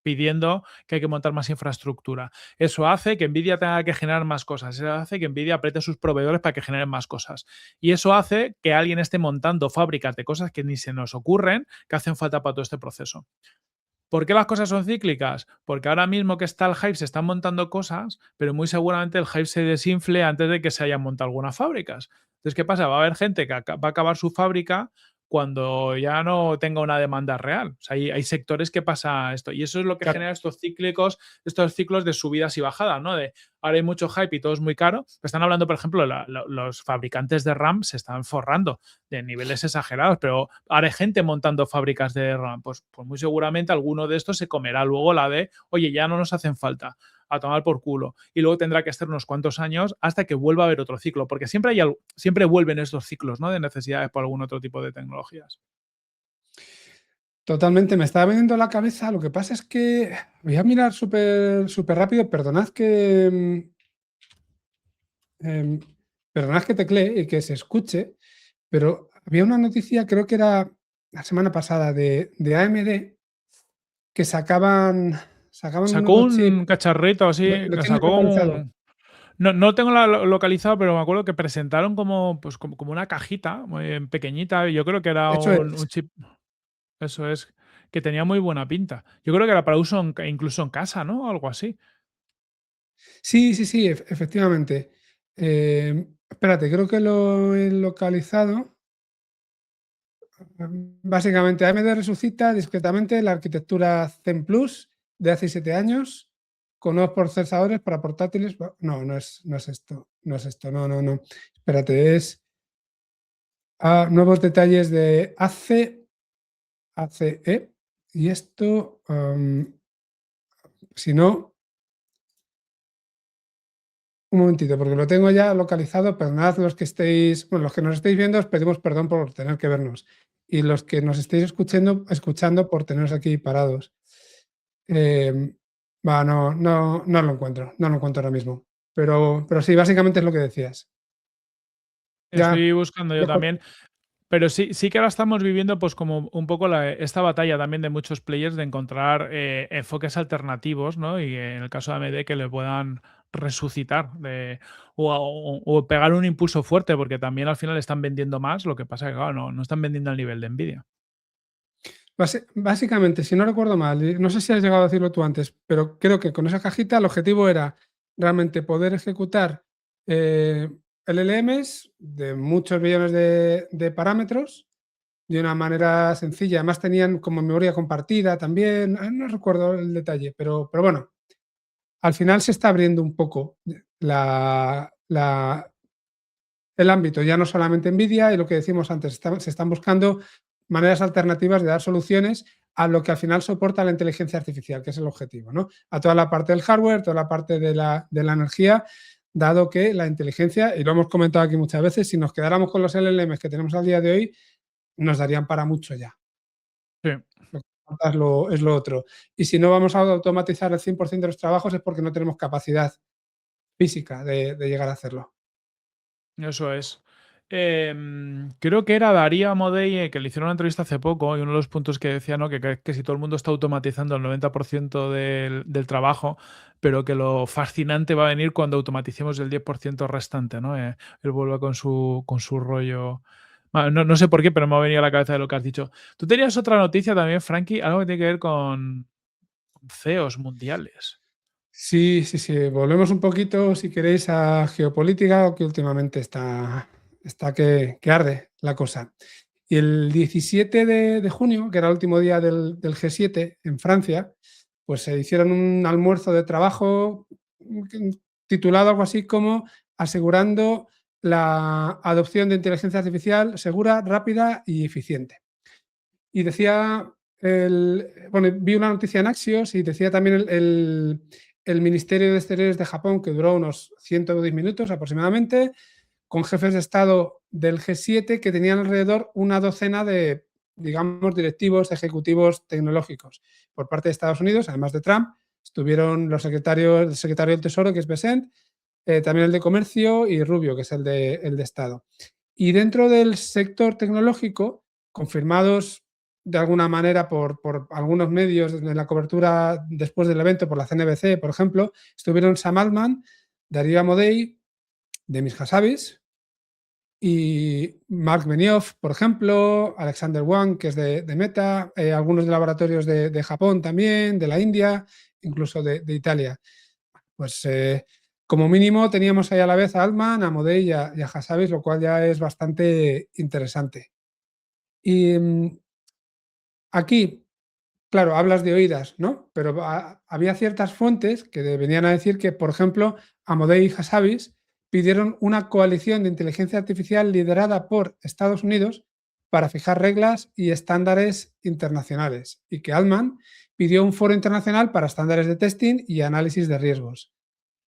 pidiendo que hay que montar más infraestructura. Eso hace que Nvidia tenga que generar más cosas. Eso hace que Nvidia apriete a sus proveedores para que generen más cosas. Y eso hace que alguien esté montando fábricas de cosas que ni se nos ocurren que hacen falta para todo este proceso. ¿Por qué las cosas son cíclicas? Porque ahora mismo que está el hype se están montando cosas, pero muy seguramente el hype se desinfle antes de que se hayan montado algunas fábricas. Entonces, ¿qué pasa? Va a haber gente que va a acabar su fábrica cuando ya no tenga una demanda real. O sea, hay sectores que pasa esto. Y eso es lo que Claro. genera estos ciclos de subidas y bajadas, ¿no? De ahora hay mucho hype y todo es muy caro. Están hablando, por ejemplo, los fabricantes de RAM se están forrando de niveles exagerados, pero ahora hay gente montando fábricas de RAM. Pues muy seguramente alguno de estos se comerá luego la de, oye, ya no nos hacen falta, a tomar por culo. Y luego tendrá que estar unos cuantos años hasta que vuelva a haber otro ciclo, porque siempre vuelven estos ciclos, ¿no? De necesidades por algún otro tipo de tecnologías. Totalmente, me estaba viniendo a la cabeza. Lo que pasa es que voy a mirar súper rápido. Em, perdonad que teclee y que se escuche, pero había una noticia, creo que era la semana pasada, de AMD, que sacaban un Sacó nuevo chip. un cacharrito así, Lo que tienes sacó localizado. no tengo localizado, pero me acuerdo que presentaron como, pues, como una cajita muy pequeñita. Yo creo que era Eso un es. chip, eso es, que tenía muy buena pinta. Yo creo que era para uso incluso en casa, ¿no? Algo así. Sí, efectivamente. Espérate, creo que lo he localizado. Básicamente, AMD resucita discretamente la arquitectura Zen Plus de hace 7 años con nuevos procesadores para portátiles. No, no es esto. No es esto. No. Espérate, es nuevos detalles de ACE. Y esto, si no, un momentito, porque lo tengo ya localizado. Perdonad los que estéis, bueno, los que nos estéis viendo, os pedimos perdón por tener que vernos. Y los que nos estéis escuchando por teneros aquí parados. Eh, no lo encuentro ahora mismo. Pero sí, básicamente es lo que decías. Ya, Estoy buscando yo ya también. Pero sí que ahora estamos viviendo, pues, como un poco esta batalla también de muchos players de encontrar enfoques alternativos, ¿no? Y en el caso de AMD que le puedan resucitar o pegar un impulso fuerte, porque también al final están vendiendo más, lo que pasa que, claro, no están vendiendo al nivel de Nvidia. básicamente, si no recuerdo mal, y no sé si has llegado a decirlo tú antes, pero creo que con esa cajita el objetivo era realmente poder ejecutar eh, LLMs de muchos billones de parámetros de una manera sencilla. Además tenían como memoria compartida también, no recuerdo el detalle, pero bueno, al final se está abriendo un poco el ámbito, ya no solamente Nvidia, y lo que decimos antes, se están buscando maneras alternativas de dar soluciones a lo que al final soporta la inteligencia artificial, que es el objetivo, ¿no? A toda la parte del hardware, toda la parte de la energía, dado que la inteligencia, y lo hemos comentado aquí muchas veces, si nos quedáramos con los LLMs que tenemos al día de hoy, nos darían para mucho ya. Sí, Lo que falta es lo otro. Y si no vamos a automatizar el 100% de los trabajos es porque no tenemos capacidad física de llegar a hacerlo. eso es. Creo que era Darío Amodei, que le hicieron una entrevista hace poco, y uno de los puntos que decía, ¿no? Que si todo el mundo está automatizando el 90% del trabajo, pero que lo fascinante va a venir cuando automaticemos el 10% restante, ¿no? Él vuelve con su rollo. No sé por qué, pero me ha venido a la cabeza de lo que has dicho. Tú tenías otra noticia también, Frankie, algo que tiene que ver con CEOs mundiales. Sí. Volvemos un poquito, si queréis, a geopolítica, que últimamente está que arde la cosa. Y el 17 de junio, que era el último día del G7 en Francia, pues se hicieron un almuerzo de trabajo titulado algo así como asegurando la adopción de inteligencia artificial segura, rápida y eficiente. Y decía, bueno, vi una noticia en Axios y decía también el Ministerio de Exteriores de Japón, que duró unos 110 minutos aproximadamente, con jefes de Estado del G7 que tenían alrededor una docena digamos, directivos, ejecutivos tecnológicos. Por parte de Estados Unidos, además de Trump, estuvieron el secretario del Tesoro, que es Bessent, también el de Comercio y Rubio, que es el de Estado. Y dentro del sector tecnológico, confirmados de alguna manera por algunos medios en la cobertura después del evento, por la CNBC, por ejemplo, estuvieron Sam Altman, Darío Amodei, Demis Hassabis y Mark Benioff, por ejemplo, Alexander Wang, que es de Meta, algunos de laboratorios de Japón también, de la India, incluso de Italia. Pues como mínimo teníamos ahí a la vez a Altman, a Modey y a Hassabis, lo cual ya es bastante interesante. Y aquí, claro, hablas de oídas, ¿no? Pero había ciertas fuentes que venían a decir que, por ejemplo, Amodei y Hassabis pidieron una coalición de inteligencia artificial liderada por Estados Unidos para fijar reglas y estándares internacionales, y que Altman pidió un foro internacional para estándares de testing y análisis de riesgos,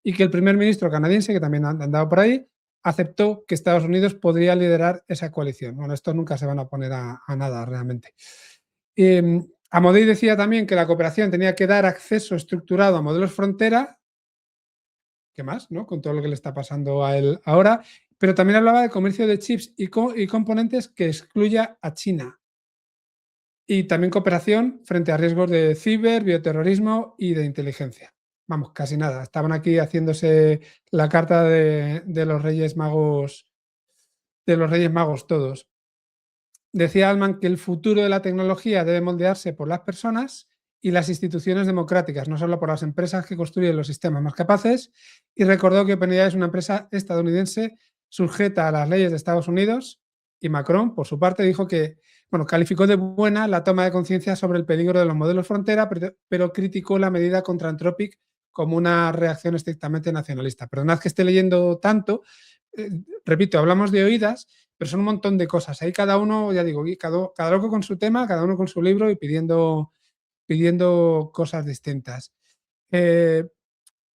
y que el primer ministro canadiense, que también han andado por ahí, aceptó que Estados Unidos podría liderar esa coalición. Bueno, estos nunca se van a poner a nada realmente. Amodei decía también que la cooperación tenía que dar acceso estructurado a modelos frontera, ¿qué más? ¿No? Con todo lo que le está pasando a él ahora, pero también hablaba de comercio de chips y componentes que excluya a China. Y también cooperación frente a riesgos de ciber, bioterrorismo y de inteligencia. Vamos, casi nada. Estaban aquí haciéndose la carta de los Reyes Magos, todos. Decía Altman que el futuro de la tecnología debe moldearse por las personas y las instituciones democráticas, no solo por las empresas que construyen los sistemas más capaces, y recordó que OpenAI es una empresa estadounidense sujeta a las leyes de Estados Unidos, y Macron, por su parte, dijo que, bueno, calificó de buena la toma de conciencia sobre el peligro de los modelos frontera, pero criticó la medida contra Anthropic como una reacción estrictamente nacionalista. Perdonad que esté leyendo tanto, repito, hablamos de oídas, pero son un montón de cosas. Ahí cada uno, ya digo, cada loco con su tema, cada uno con su libro y pidiendo cosas distintas.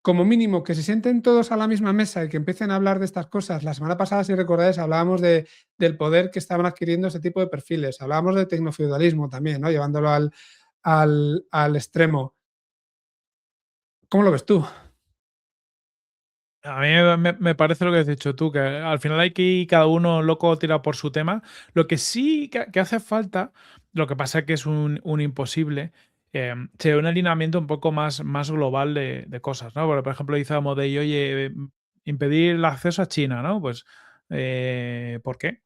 Como mínimo, que se sienten todos a la misma mesa y que empiecen a hablar de estas cosas. La semana pasada, si recordáis, hablábamos del poder que estaban adquiriendo este tipo de perfiles. Hablábamos de tecnofeudalismo también, ¿no? Llevándolo al extremo. ¿Cómo lo ves tú? A mí me parece lo que has dicho tú, que al final hay que ir cada uno loco tira por su tema. Lo que sí que hace falta, lo que pasa es que es un imposible, sería un alineamiento un poco más global de cosas, ¿no? Porque, por ejemplo, dice Amodei, oye, impedir el acceso a China, ¿no? Pues, ¿por qué?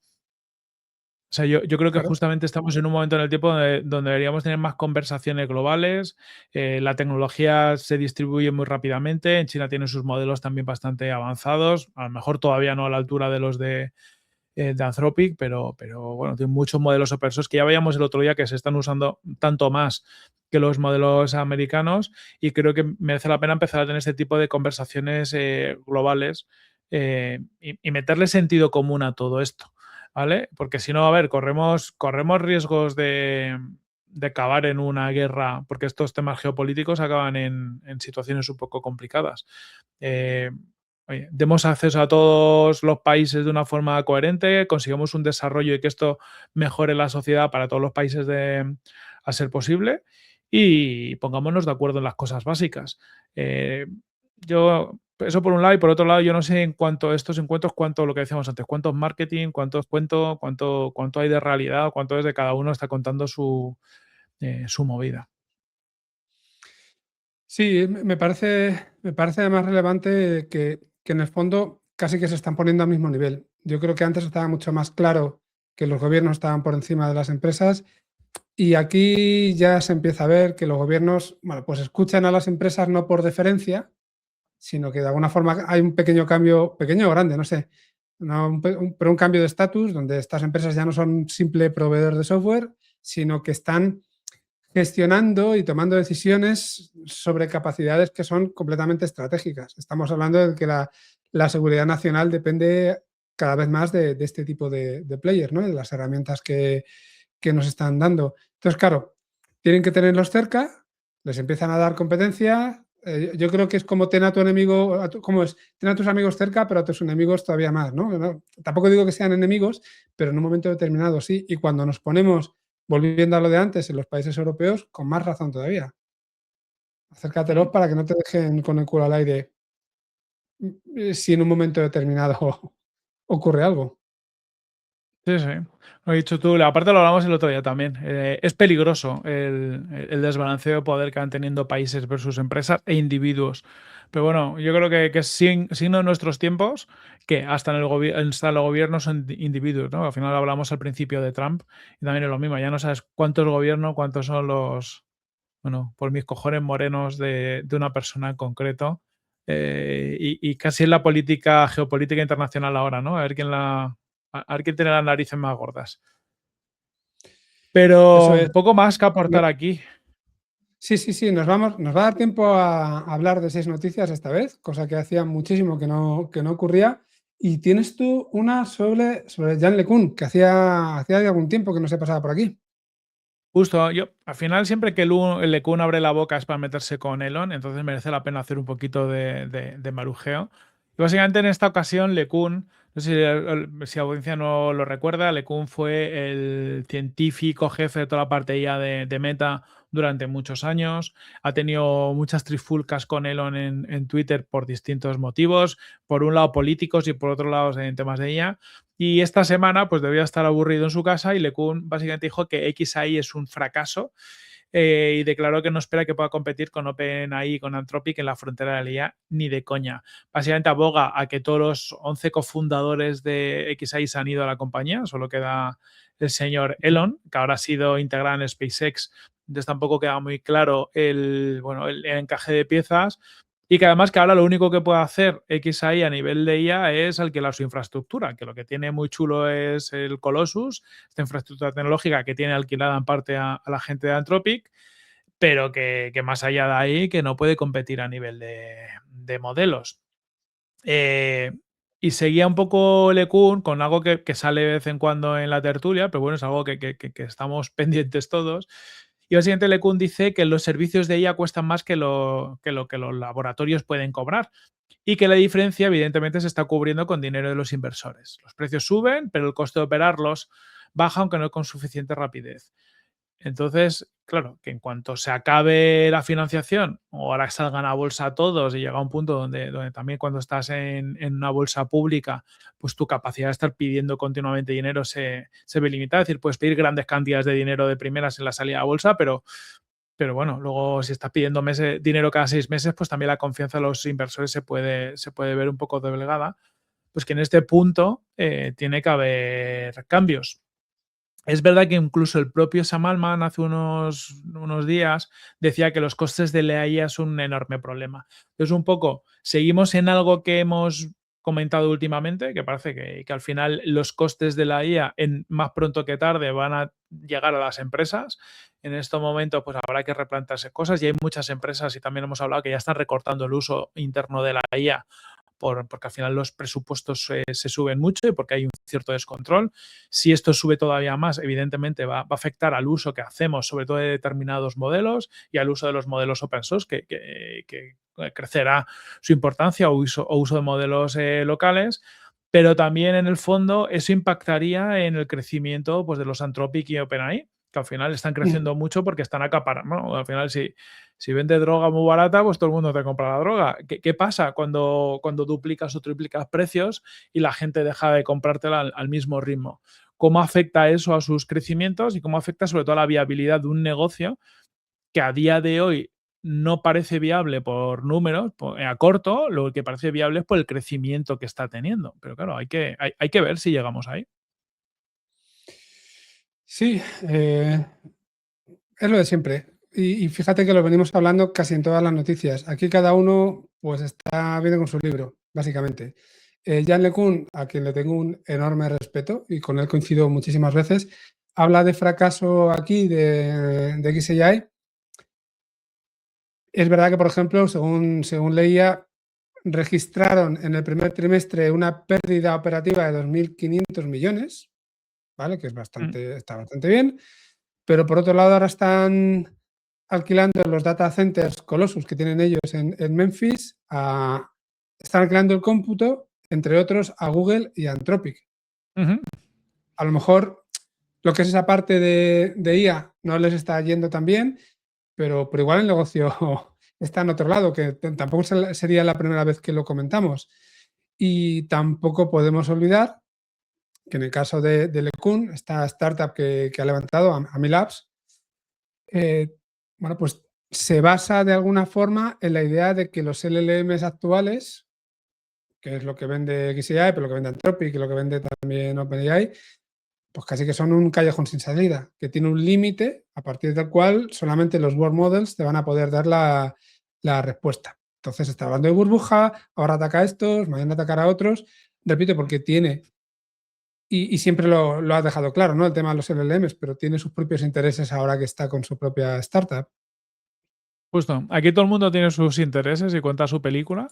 O sea, yo creo que Claro. justamente estamos en un momento en el tiempo donde deberíamos tener más conversaciones globales. La tecnología se distribuye muy rápidamente. En China tiene sus modelos también bastante avanzados. A lo mejor todavía no a la altura de los de Anthropic, pero bueno, tiene muchos modelos open source que ya veíamos el otro día que se están usando tanto más que los modelos americanos, y creo que merece la pena empezar a tener este tipo de conversaciones globales, y meterle sentido común a todo esto, ¿vale? Porque si no, a ver, corremos riesgos de acabar en una guerra, porque estos temas geopolíticos acaban en situaciones un poco complicadas. Eh, Oye, demos acceso a todos los países de una forma coherente, consigamos un desarrollo y que esto mejore la sociedad para todos los países a ser posible, y pongámonos de acuerdo en las cosas básicas. Yo, eso por un lado, y por otro lado, yo no sé en cuanto a estos encuentros, cuánto, lo que decíamos antes, cuánto es marketing, cuánto es cuento, cuánto hay de realidad, cuánto es de cada uno está contando su movida. Sí, me parece además relevante que en el fondo casi que se están poniendo al mismo nivel. Yo creo que antes estaba mucho más claro que los gobiernos estaban por encima de las empresas, y aquí ya se empieza a ver que los gobiernos, bueno, pues escuchan a las empresas no por deferencia, sino que de alguna forma hay un pequeño cambio, pequeño o grande, no sé, pero un cambio de estatus donde estas empresas ya no son un simple proveedor de software, sino que están gestionando y tomando decisiones sobre capacidades que son completamente estratégicas. Estamos hablando de que la seguridad nacional depende cada vez más de este tipo de players, ¿no? De las herramientas que nos están dando. Entonces, claro, tienen que tenerlos cerca, les empiezan a dar competencia. Yo creo que es como ten a tu enemigo, ¿cómo es? Ten a tus amigos cerca, pero a tus enemigos todavía más, ¿no? Tampoco digo que sean enemigos, pero en un momento determinado sí. Y cuando nos ponemos volviendo a lo de antes, en los países europeos, con más razón todavía. Acércatelos para que no te dejen con el culo al aire si en un momento determinado ocurre algo. Sí, sí. Lo has dicho tú, aparte lo hablamos el otro día también. Es peligroso el desbalanceo de poder que van teniendo países versus empresas e individuos. Pero bueno, yo creo que es signo de nuestros tiempos que hasta en hasta los gobiernos son individuos, ¿no? Al final hablamos al principio de Trump y también es lo mismo. Ya no sabes cuánto es el gobierno, cuántos son los, bueno, por mis cojones morenos de una persona en concreto. Y casi es la política, geopolítica internacional ahora, ¿no? A ver quién tiene las narices más gordas. Eso Pero es. poco más que No, aportar aquí. sí, nos va a dar tiempo a hablar de 6 noticias esta vez, cosa que hacía muchísimo que no ocurría. Y tienes tú una sobre Jan LeCun, que hacía algún tiempo que no se pasaba por aquí. Justo, yo al final siempre que el LeCun abre la boca es para meterse con Elon, entonces merece la pena hacer un poquito de marujeo. Y básicamente en esta ocasión LeCun, no sé si la audiencia no lo recuerda, LeCun fue el científico jefe de toda la parte IA de Meta durante muchos años. Ha tenido muchas trifulcas con Elon en Twitter por distintos motivos, por un lado políticos y por otro lado en temas de IA. Y esta semana, pues debía estar aburrido en su casa y LeCun básicamente dijo que XAI es un fracaso y declaró que no espera que pueda competir con OpenAI y con Anthropic en la frontera de la IA ni de coña. Básicamente aboga a que todos los 11 cofundadores de XAI se han ido a la compañía, solo queda el señor Elon, que ahora ha sido integrado en SpaceX, entonces tampoco queda muy claro el encaje de piezas. Y que además que ahora lo único que puede hacer XAI a nivel de IA es alquilar su infraestructura, que lo que tiene muy chulo es el Colossus, esta infraestructura tecnológica que tiene alquilada en parte a la gente de Anthropic, pero que más allá de ahí que no puede competir a nivel de modelos. Eh, y seguía un poco LeCun con algo que sale de vez en cuando en la tertulia, pero bueno, es algo que estamos pendientes todos. Y básicamente LeCun dice que los servicios de IA cuestan más que los laboratorios pueden cobrar y que la diferencia evidentemente se está cubriendo con dinero de los inversores. Los precios suben, pero el coste de operarlos baja, aunque no con suficiente rapidez. Entonces, claro, que en cuanto se acabe la financiación o ahora salgan a bolsa todos y llega a un punto donde también cuando estás en una bolsa pública, pues tu capacidad de estar pidiendo continuamente dinero se ve limitada. Es decir, puedes pedir grandes cantidades de dinero de primeras en la salida a bolsa, pero bueno, luego si estás pidiendo dinero cada 6 meses, pues también la confianza de los inversores se puede ver un poco doblegada. Pues que en este punto tiene que haber cambios. Es verdad que incluso el propio Sam Altman hace unos días decía que los costes de la IA son un enorme problema. Entonces, un poco, seguimos en algo que hemos comentado últimamente, que parece que al final los costes de la IA más pronto que tarde van a llegar a las empresas. En este momento, pues habrá que replantearse cosas y hay muchas empresas, y también hemos hablado, que ya están recortando el uso interno de la IA porque al final los presupuestos se suben mucho y porque hay un cierto descontrol. Si esto sube todavía más, evidentemente va a afectar al uso que hacemos, sobre todo de determinados modelos y al uso de los modelos open source, que crecerá su importancia o uso de modelos locales. Pero también en el fondo eso impactaría en el crecimiento pues, de los Anthropic y OpenAI, que al final están creciendo mucho porque están acaparando. Bueno, al final, si vende droga muy barata, pues todo el mundo te compra la droga. ¿Qué pasa cuando duplicas o triplicas precios y la gente deja de comprártela al mismo ritmo? ¿Cómo afecta eso a sus crecimientos y cómo afecta sobre todo a la viabilidad de un negocio que a día de hoy no parece viable por números, a corto, lo que parece viable es por el crecimiento que está teniendo? Pero claro, hay que ver si llegamos ahí. Sí, es lo de siempre. Y fíjate que lo venimos hablando casi en todas las noticias. Aquí cada uno pues está viendo con su libro, básicamente. Jan LeCun, a quien le tengo un enorme respeto y con él coincido muchísimas veces, habla de fracaso aquí de XAI. Es verdad que, por ejemplo, según leía, registraron en el primer trimestre una pérdida operativa de 2.500 millones, ¿vale? Que es Mm. está bastante bien. Pero por otro lado, ahora están alquilando los data centers Colossus que tienen ellos en Memphis, están alquilando el cómputo, entre otros, a Google y a Anthropic. Ujú. A lo mejor lo que es esa parte de IA no les está yendo tan bien, pero igual el negocio está en otro lado, que tampoco sería la primera vez que lo comentamos. Y tampoco podemos olvidar que en el caso de LeCun, esta startup que ha levantado, Amilabs, bueno, pues se basa de alguna forma en la idea de que los LLMs actuales, que es lo que vende XAI, pero lo que vende Anthropic y lo que vende también OpenAI, pues casi que son un callejón sin salida, que tiene un límite a partir del cual solamente los World Models te van a poder dar la respuesta. Entonces está hablando de burbuja, ahora ataca a estos, mañana atacará a otros. Repito, porque tiene, y siempre lo ha dejado claro, ¿no? El tema de los LLMs, pero tiene sus propios intereses ahora que está con su propia startup. Justo. Aquí todo el mundo tiene sus intereses y cuenta su película.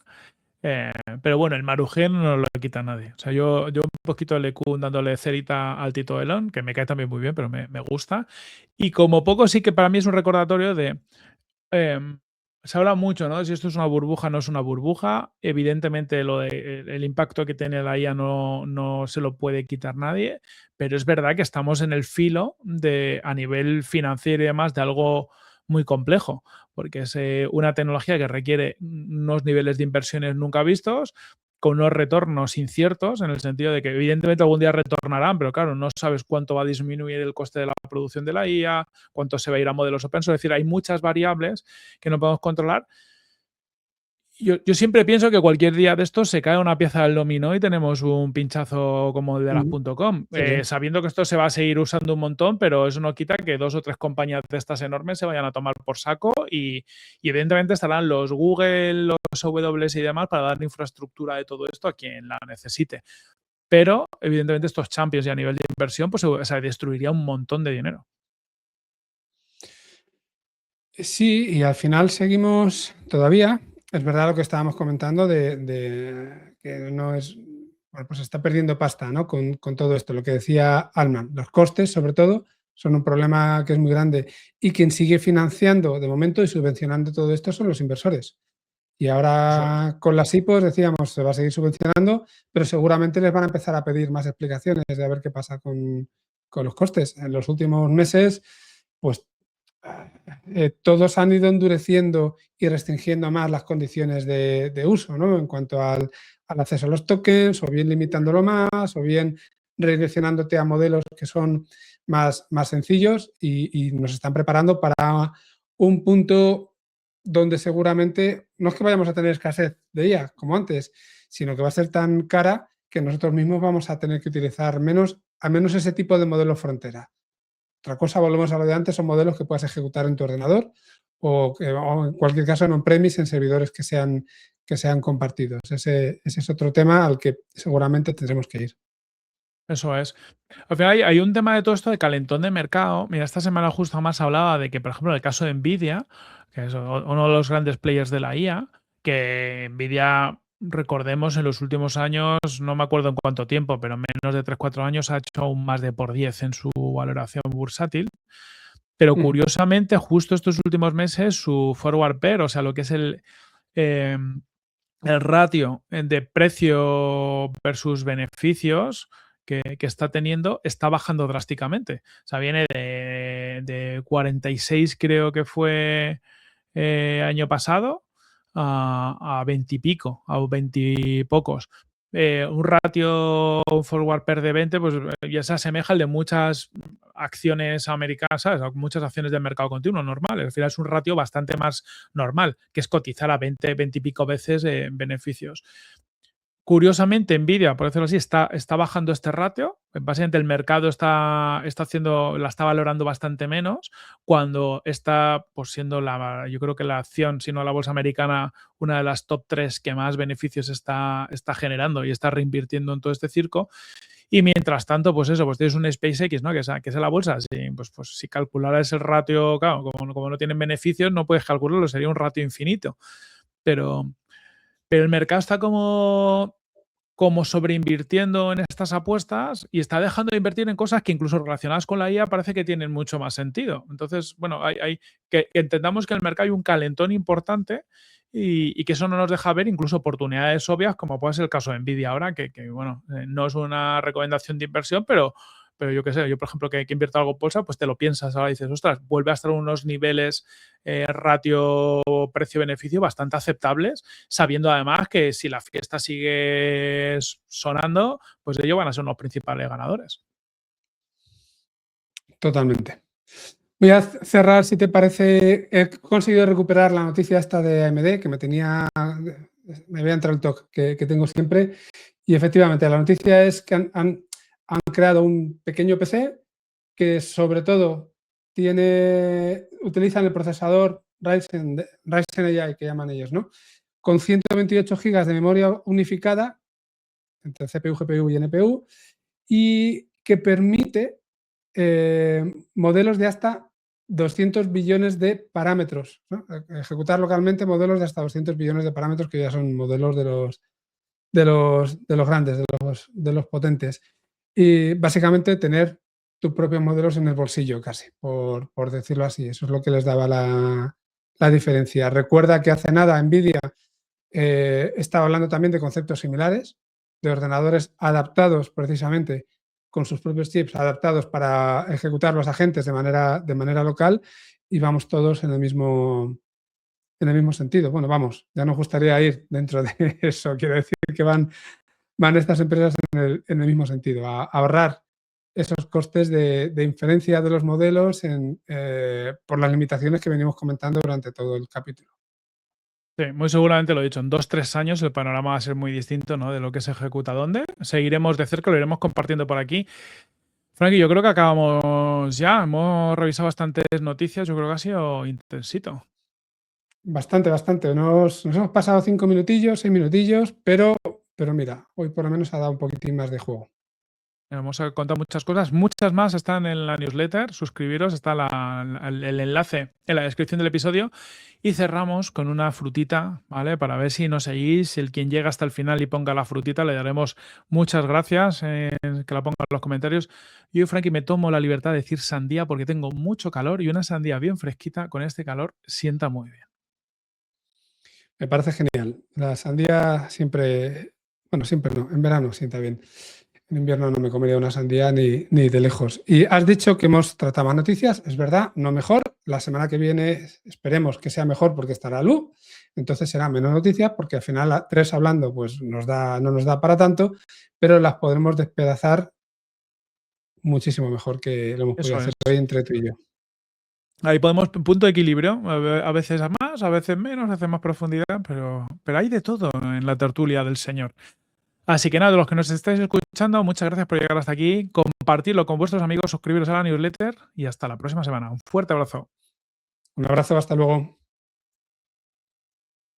Pero bueno, el marujén no lo quita nadie. O sea, yo un poquito le dándole cerita al Tito Elon, que me cae también muy bien, pero me gusta. Y como poco sí que para mí es un recordatorio de... se habla mucho, ¿no? De si esto es una burbuja o no es una burbuja. Evidentemente el impacto que tiene la IA no se lo puede quitar nadie, pero es verdad que estamos en el filo a nivel financiero y demás de algo muy complejo, porque es una tecnología que requiere unos niveles de inversiones nunca vistos, con unos retornos inciertos, en el sentido de que evidentemente algún día retornarán, pero claro, no sabes cuánto va a disminuir el coste de la producción de la IA, cuánto se va a ir a modelos open source. Es decir, hay muchas variables que no podemos controlar. Yo siempre pienso que cualquier día de estos se cae una pieza del dominó y tenemos un pinchazo como el de las .com, Sí, sí. sabiendo que esto se va a seguir usando un montón, pero eso no quita que 2 o 3 compañías de estas enormes se vayan a tomar por saco y evidentemente estarán los Google, los AWS y demás para dar infraestructura de todo esto a quien la necesite. Pero evidentemente estos champions y a nivel de inversión, pues se destruiría un montón de dinero. Sí, y al final seguimos todavía. Es verdad lo que estábamos comentando de que no es. Bueno, pues está perdiendo pasta, ¿no? Con todo esto. Lo que decía Alman, los costes, sobre todo, son un problema que es muy grande. Y quien sigue financiando de momento y subvencionando todo esto son los inversores. Y Eso es. ahora con las IPOs decíamos, se va a seguir subvencionando, pero seguramente les van a empezar a pedir más explicaciones de a ver qué pasa con los costes. En los últimos meses, pues todos han ido endureciendo y restringiendo más las condiciones de uso, ¿no? En cuanto al acceso a los tokens, o bien limitándolo más, o bien redireccionándote a modelos que son más sencillos y nos están preparando para un punto donde seguramente no es que vayamos a tener escasez de ella, como antes, sino que va a ser tan cara que nosotros mismos vamos a tener que utilizar al menos ese tipo de modelo frontera. Otra cosa, volvemos a lo de antes, son modelos que puedas ejecutar en tu ordenador o en cualquier caso en on-premise, en servidores que sean compartidos. Ese es otro tema al que seguramente tendremos que ir. Eso es. Al final hay un tema de todo esto de calentón de mercado. Mira, esta semana justo más hablaba de que, por ejemplo, en el caso de Nvidia, que es uno de los grandes players de la IA, que Nvidia, recordemos, en los últimos años, no me acuerdo en cuánto tiempo, pero menos de 3 4 años ha hecho un más de por 10 en su valoración bursátil. Pero curiosamente, justo estos últimos meses, su forward pair, o sea, lo que es eh, el ratio de precio versus beneficios que está teniendo está bajando drásticamente. O sea, viene de 46, creo que fue año pasado, a 20 y pico, a 20 y pocos. Un ratio forward pair de 20, pues ya se asemeja al de muchas acciones americanas, ¿sabes? Muchas acciones del mercado continuo normal. Al final es un ratio bastante más normal, que es cotizar a 20 y pico veces beneficios. Curiosamente, Nvidia, por decirlo así, está bajando este ratio. Básicamente el mercado la está valorando bastante menos, cuando está pues, siendo yo creo que la acción, si no la bolsa americana, una de las top 3 que más beneficios está generando y está reinvirtiendo en todo este circo. Y mientras tanto, pues eso, pues tienes un SpaceX, ¿no? Que es la bolsa. Pues si calcularas el ratio, claro, como no tienen beneficios, no puedes calcularlo, sería un ratio infinito. Pero el mercado está como sobreinvirtiendo en estas apuestas y está dejando de invertir en cosas que incluso relacionadas con la IA parece que tienen mucho más sentido. Entonces, bueno, hay que entendamos que en el mercado hay un calentón importante y que eso no nos deja ver incluso oportunidades obvias, como puede ser el caso de Nvidia ahora, que bueno, no es una recomendación de inversión, pero pero yo qué sé, yo por ejemplo que invierto algo en bolsa, pues te lo piensas, ahora dices, ostras, vuelve a estar unos niveles ratio precio-beneficio bastante aceptables, sabiendo además que si la fiesta sigue sonando, pues ellos van a ser los principales ganadores. Totalmente. Voy a cerrar, si te parece. He conseguido recuperar la noticia esta de AMD, que me había entrado el toque que tengo siempre. Y efectivamente, la noticia es que han creado un pequeño PC que sobre todo utilizan el procesador Ryzen AI, que llaman ellos, ¿no? Con 128 GB de memoria unificada entre CPU, GPU y NPU, y que permite modelos de hasta 200 billones de parámetros, ¿no? Ejecutar localmente modelos de hasta 200 billones de parámetros, que ya son modelos de los grandes, de los potentes. Y básicamente tener tus propios modelos en el bolsillo, casi, por decirlo así. Eso es lo que les daba la diferencia. Recuerda que hace nada NVIDIA estaba hablando también de conceptos similares, de ordenadores adaptados precisamente con sus propios chips, adaptados para ejecutar los agentes de manera local, y vamos todos en el mismo sentido. Bueno, vamos, ya nos gustaría ir dentro de eso. Quiero decir que van estas empresas en el mismo sentido, a ahorrar esos costes de inferencia de los modelos por las limitaciones que venimos comentando durante todo el capítulo. Sí, muy seguramente lo he dicho, en 2-3 años el panorama va a ser muy distinto, ¿no? De lo que se ejecuta dónde. Seguiremos de cerca, lo iremos compartiendo por aquí. Frankie, yo creo que acabamos ya. Hemos revisado bastantes noticias, yo creo que ha sido intensito. Bastante, bastante. Nos hemos pasado 5 minutillos, 6 minutillos, pero mira, hoy por lo menos ha dado un poquitín más de juego. Hemos contado muchas cosas, muchas más están en la newsletter. Suscribiros, está el enlace en la descripción del episodio. Y cerramos con una frutita, ¿vale? Para ver si nos seguís. El quien llega hasta el final y ponga la frutita, le daremos muchas gracias. Que la ponga en los comentarios. Yo, Frankie, me tomo la libertad de decir sandía porque tengo mucho calor y una sandía bien fresquita con este calor sienta muy bien. Me parece genial. La sandía siempre, bueno, siempre no, en verano sienta bien. En invierno no me comería una sandía ni de lejos. Y has dicho que hemos tratado más noticias, es verdad, no mejor. La semana que viene esperemos que sea mejor porque estará Lu, entonces será menos noticias porque al final a 3 hablando pues no nos da para tanto, pero las podremos despedazar muchísimo mejor que lo hemos podido Eso hacer es. hoy entre tú y yo. Ahí podemos, punto de equilibrio, a veces a más, a veces menos, a veces más profundidad, pero hay de todo en la tertulia del Señor. Así que nada, de los que nos estáis escuchando, muchas gracias por llegar hasta aquí, compartirlo con vuestros amigos, suscribiros a la newsletter y hasta la próxima semana. Un fuerte abrazo. Un abrazo, hasta luego.